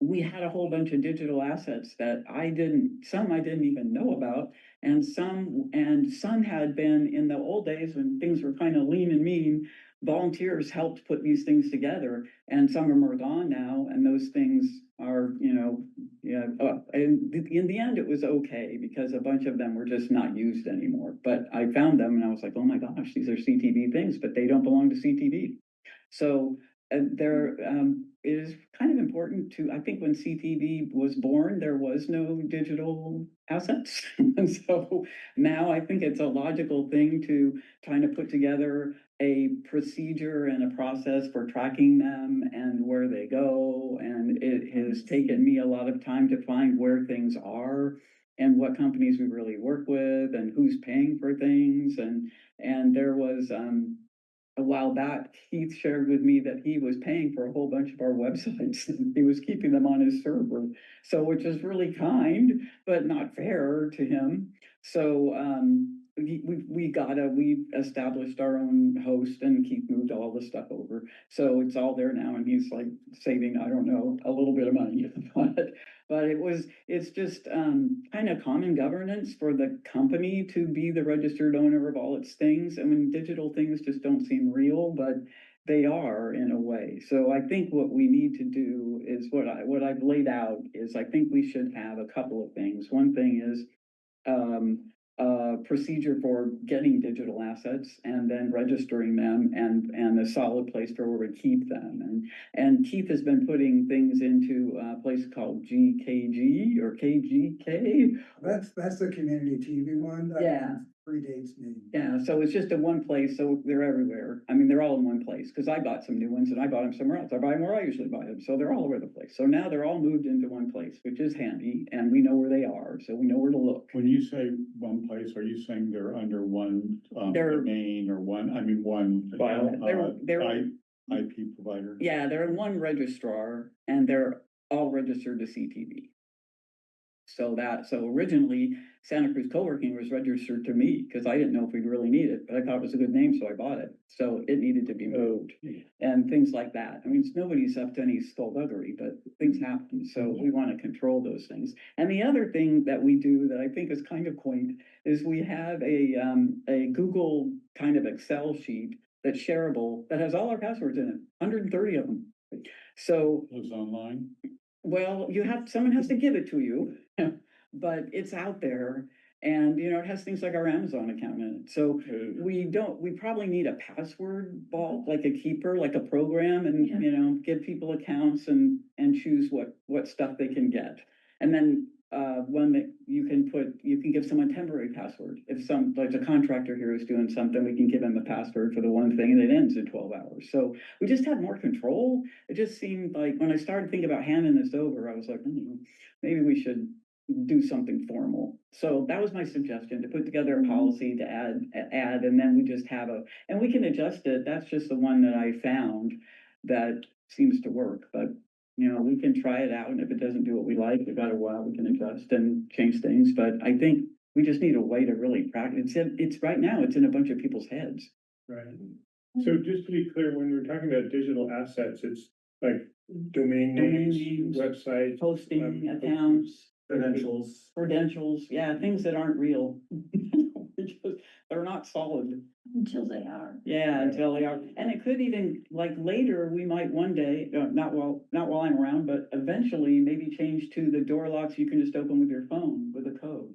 we had a whole bunch of digital assets that some I didn't even know about. And some had been in the old days when things were kind of lean and mean. Volunteers helped put these things together, and some of them are gone now, and those things are, and in the end, it was okay, because a bunch of them were just not used anymore. But I found them, and I was like, oh my gosh, these are CTV things, but they don't belong to CTV. So it is kind of important to, I think when CTV was born, there was no digital assets. And so now I think it's a logical thing to try to put together a procedure and a process for tracking them and where they go. And it has taken me a lot of time to find where things are and what companies we really work with and who's paying for things. And there was, a while back, Keith shared with me that he was paying for a whole bunch of our websites. He was keeping them on his server. So, which is really kind, but not fair to him. So, we established our own host and Keith moved all the stuff over. So it's all there now and he's like saving, I don't know, a little bit of money. But it's just, kind of common governance for the company to be the registered owner of all its things. I mean, digital things just don't seem real, but they are in a way. So I think what we need to do is what I've laid out is I think we should have a couple of things. One thing is, procedure for getting digital assets and then registering them and a solid place for where we keep them. And Keith has been putting things into a place called GKG or KGK.
That's the community TV one. That
Yeah.
one predates me.
Yeah, so it's just in one place, so they're everywhere. I mean, they're all in one place, because I bought some new ones and I bought them somewhere else. I buy them where I usually buy them, so they're all over the place. So now they're all moved into one place, which is handy, and we know where they are, so we know where to look.
When you say one place, are you saying they're under one,
They're-
domain or one?
File.
They're-
IP provider?
Yeah, they're in one registrar, and they're all registered to CTV. So originally, Santa Cruz Co-working was registered to me, because I didn't know if we'd really need it, but I thought it was a good name, so I bought it. So it needed to be moved, and things like that. I mean, nobody's up to any skullduggery, but things happen, so we want to control those things. And the other thing that we do that I think is kind of quaint is we have a Google kind of Excel sheet that's shareable, that has all our passwords in it, 130 of them. So,
Lives online?
well, someone has to give it to you, but it's out there. And, it has things like our Amazon account in it. So we probably need a password vault, like a keeper, like a program, and,
Yeah.
Give people accounts and choose what stuff they can get. And then, one that you can give someone temporary password. If like a contractor here is doing something, we can give them a password for the one thing and it ends in 12 hours. So we just have more control. It just seemed like when I started thinking about handing this over, I was like, maybe we should do something formal. So that was my suggestion, to put together a policy to add, and then we just have and we can adjust it. That's just the one that I found that seems to work, but we can try it out, and if it doesn't do what we like, we got a while, we can adjust and change things, but I think we just need a way to really practice. It's right now, it's in a bunch of people's heads.
Right. So just to be clear, when we're talking about digital assets, it's like domain names, websites.
Posting accounts,
Credentials.
yeah, things that aren't real. They're not solid.
Until they are.
Yeah, until they are, and it could even, like later, we might one day, not while I'm around, but eventually maybe change to the door locks you can just open with your phone with a code.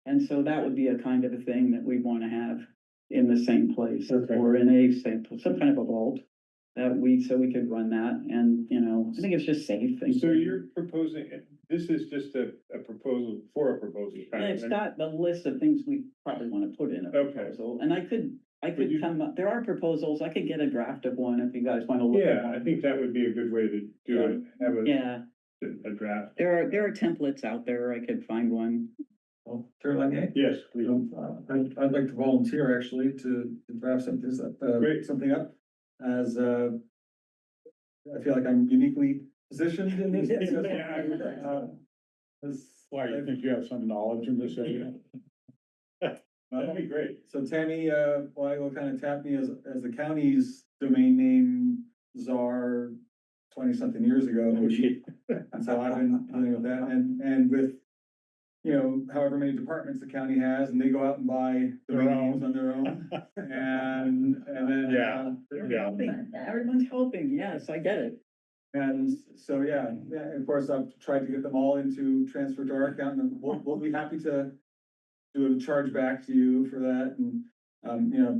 And so that would be a kind of a thing that we'd want to have in the same place,
Okay.
or in some kind of a vault so we could run that, and, I think it's just safe.
So you're proposing, this is just a proposal for a proposal.
And it's got the list of things we probably want to put in a
Okay.
proposal, and I could
Would you-
come up, there are proposals, I could get a draft of one if you guys want to look at
Yeah, I
one.
think that would be a good way to do it, have
Yeah,
a draft.
there are templates out there, I could find one.
Well, Chair Lanier?
Yes, please.
I'd like to volunteer actually to draft
Great.
something up as, I feel like I'm uniquely positioned in this.
Why, you think you have some knowledge in this area?
That'd be great.
So Tammy, will kind of tap me as the county's domain name czar 20-something years ago. And so I've been dealing with that and with, however many departments the county has, and they go out and buy domain names on their own. And then.
They're helping, everyone's helping, yes, I get it.
And so, yeah, of course, I've tried to get them all into transfer to our account, and we'll be happy to do a charge back to you for that, and,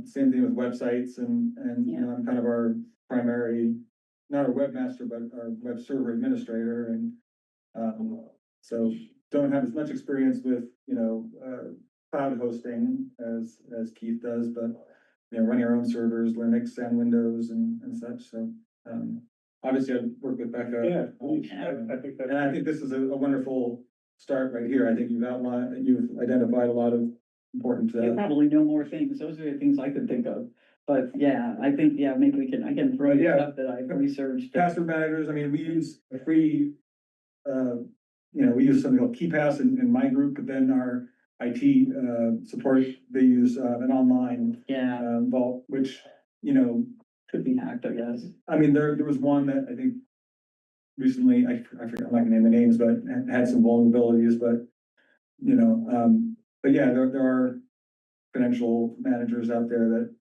same thing with websites, and, I'm kind of our primary, not our webmaster, but our web server administrator, and, so don't have as much experience with, cloud hosting as Keith does, but, running our own servers, Linux and Windows and such, so, obviously I'd work with Becca.
Yeah, please. I think that's.
And I think this is a wonderful start right here. I think you've identified a lot of important,
You probably know more things, those are the things I could think of. But yeah, I think, maybe I can throw you
Yeah.
stuff that I've researched.
password managers. I mean, we use a free, we use something called KeyPass in my group, but then our IT, support, they use, an online,
Yeah,
vault, which,
could be hacked, I guess.
I mean, there was one that I think recently, I forget, I'm not gonna name the names, but had some vulnerabilities, but, but yeah, there are credential managers out there that,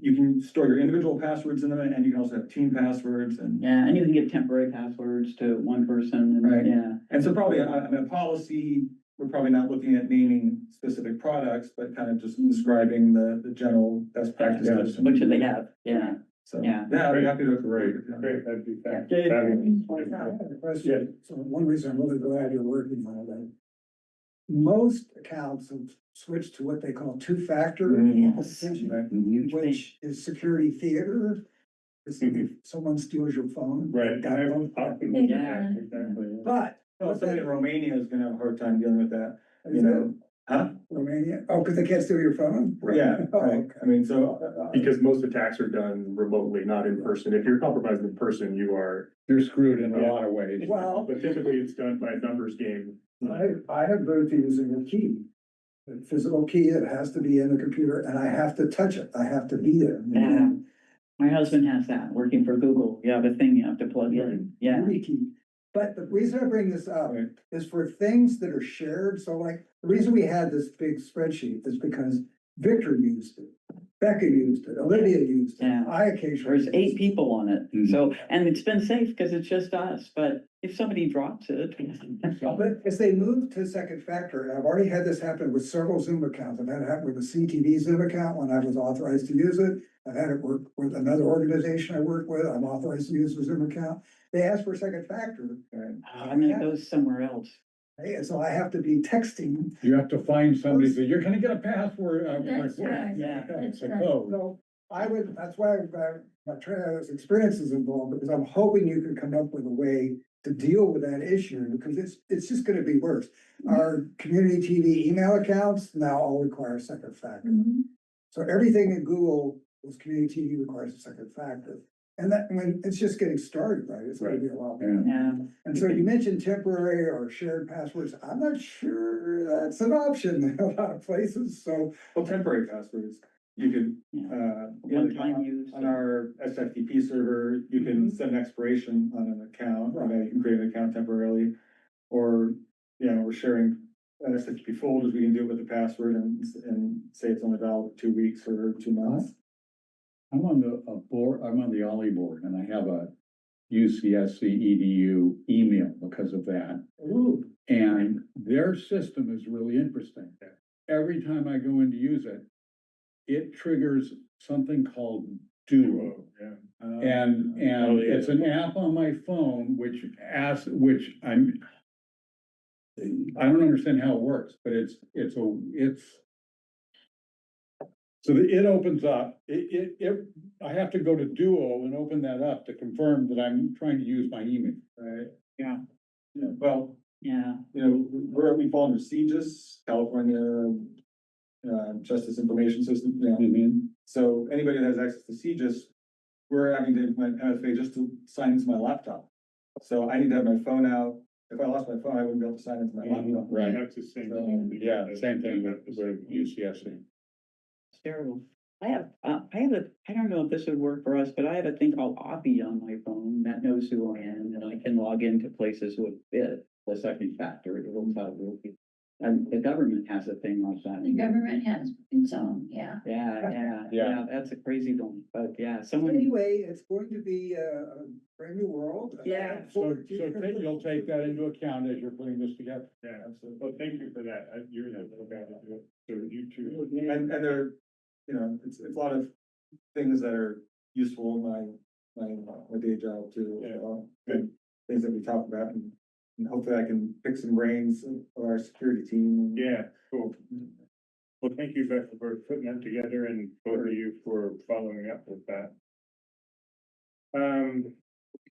you can store your individual passwords in them, and you can also have team passwords, and
Yeah, and you can give temporary passwords to one person,
Right.
and yeah.
And so probably, I mean, a policy, we're probably not looking at naming specific products, but kind of just describing the general best practices.
What should they have? Yeah,
So,
yeah.
yeah, I'd be happy to.
Great, that'd be
Yeah.
fabulous.
I have a question. So one reason I'm really glad you're working on that. Most accounts have switched to what they call two-factor
Yes.
authentication, which is security theater. If someone steals your phone.
Right,
got
I
it.
was talking about
Yeah.
that, exactly.
But.
Well, somebody in Romania is gonna have a hard time dealing with that,
Is it
Huh?
Romania? Oh, because they can't steal your phone?
Yeah,
Oh,
right.
okay.
I mean, so.
Because most attacks are done remotely, not in person. If you're compromised in person, you are,
You're screwed in a lot of ways.
Well,
but typically it's done by a numbers game.
I have moved to using a key. A physical key, it has to be in the computer and I have to touch it. I have to be there.
Yeah. My husband has that, working for Google. You have a thing you have to plug in. Yeah.
Really key. But the reason I bring this up
Right.
is for things that are shared. So like, the reason we had this big spreadsheet is because Victor used it. Becca used it, Olivia used it,
Yeah.
I occasionally.
There's 8
used it.
people on it,
Mhm.
so, and it's been safe because it's just us, but if somebody drops it.
But as they move to second factor, and I've already had this happen with several Zoom accounts. I've had it happen with a CTV Zoom account when I was authorized to use it. I've had it work with another organization I work with. I'm authorized to use the Zoom account. They ask for second factor.
And then it goes somewhere else.
And so I have to be texting.
You have to find somebody, so you're gonna get a password.
That's right.
Yeah.
It's a
That's right.
code.
So I would, that's why my trans experience is involved, because I'm hoping you can come up with a way to deal with that issue, because it's just gonna be worse. Our community TV email accounts now all require second factor.
Mhm.
So everything in Google is community TV requires a second factor. And that, when it's just getting started, right? It's gonna be a lot.
Yeah.
Yeah,
And so you mentioned temporary or shared passwords. I'm not sure that's an option in a lot of places, so.
Well, temporary passwords, you could,
one-time use.
on our SFTP server, you can set an expiration on an account, you can create an account temporarily. Or, we're sharing SFTP folders, we can do it with the password and say it's only valid for 2 weeks or 2 months.
I'm on the board, I'm on the Ollie board, and I have a UCSC EDU email because of that.
Ooh.
And their system is really interesting. Every time I go in to use it, it triggers something called Duo.
Yeah.
And
Oh, yeah.
it's an app on my phone which I don't understand how it works, but so it opens up, I have to go to Duo and open that up to confirm that I'm trying to use my email.
Right.
Yeah.
Yeah, well,
Yeah,
we fall under CJIS, California, Justice Information System, So anybody that has access to CJIS, we're having to implement MFA just to sign into my laptop. So I need to have my phone out. If I lost my phone, I wouldn't be able to sign into my laptop.
Right.
That's the same.
Yeah, same thing with UCSC.
it's terrible. I don't know if this would work for us, but I have a thing called Avi on my phone that knows who I am, and I can log into places with it, the second factor, it will tell you. And the government has a thing like that.
The government has its own, yeah.
Yeah, that's a crazy one, but yeah,
So
someone,
anyway, it's going to be a brand new world.
Yeah.
So you'll take that into account as you're putting this together.
Yeah, absolutely. Well, thank you for that. You're the guy to do it. So you too.
And there, it's a lot of things that are useful in my day job too. And things that we talk about, and hopefully I can pick some brains of our security team.
Yeah, cool. Well, thank you, Becca, for putting that together, and both of you for following up with that.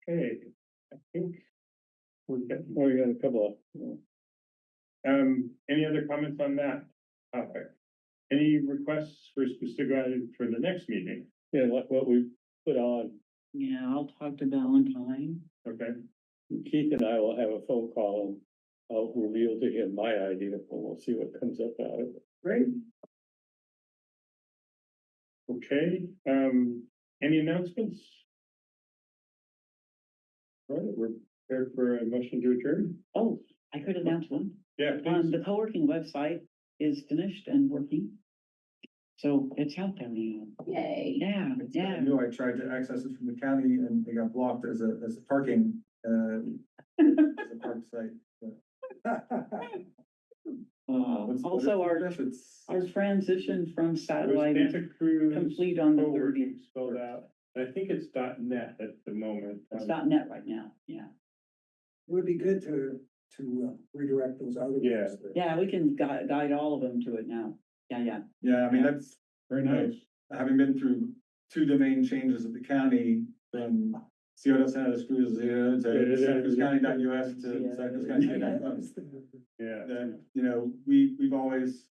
Okay, I think we got
a couple of.
any other comments on that topic? Any requests for specific items for the next meeting?
Yeah, like what we put on,
yeah, I'll talk to Valentine.
Okay,
Keith and I will have a phone call I'll reveal to him my idea, and we'll see what comes up out of it.
Great.
Okay, any announcements? All right, we're prepared for a motion to adjourn.
Oh, I could announce one.
Yeah, please.
The co-working website is finished and working. So it's out there now.
Yay.
Yeah,
I
yeah.
knew I tried to access it from the county and they got blocked as a parking, as a park site. What's- what
Also,
is
our,
this? It's-
our transition from
It was
satellite is
Santa Cruz.
complete on the
co-working
30th.
Spelled out. I think it's .net at the moment.
It's .net right now, yeah.
It would be good to redirect those other.
Yeah.
ones there.
Yeah, we can guide all of them to it now. Yeah, yeah.
Yeah, I mean, that's,
Very nice.
having been through two domain changes at the county, from Cruz here to santacruzcounty.us to santacruzcounty.us.
Yeah.
Then, you know, we've always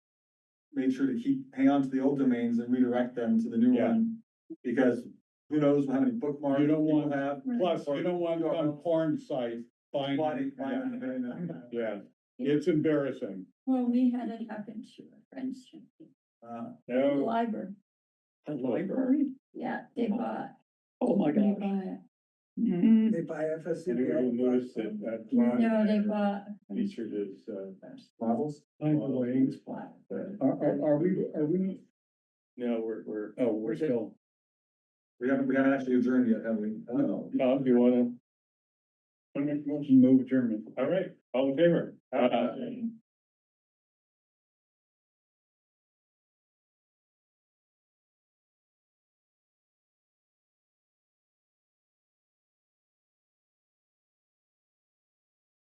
made sure to hang on to the old domains and redirect them to the new
Yeah.
one. Because who knows how many bookmarks
You don't
people
want-
have.
Plus, you don't want some porn site
Finding-
finding.
finding-
Yeah.
It's embarrassing.
Well, we had it happen to a friend's
No.
library.
The library?
Yeah, they bought.
Oh, my
They
gosh.
bought it.
Mhm.
They buy FSC.
Anyone who noticed that,
No, they bought.
featured his,
Models?
By the way, are we,
No, we're,
oh, we're still.
We haven't actually adjourned yet, have we?
Tom, you wanna?
Move German.
all right, all in favor?
Aye.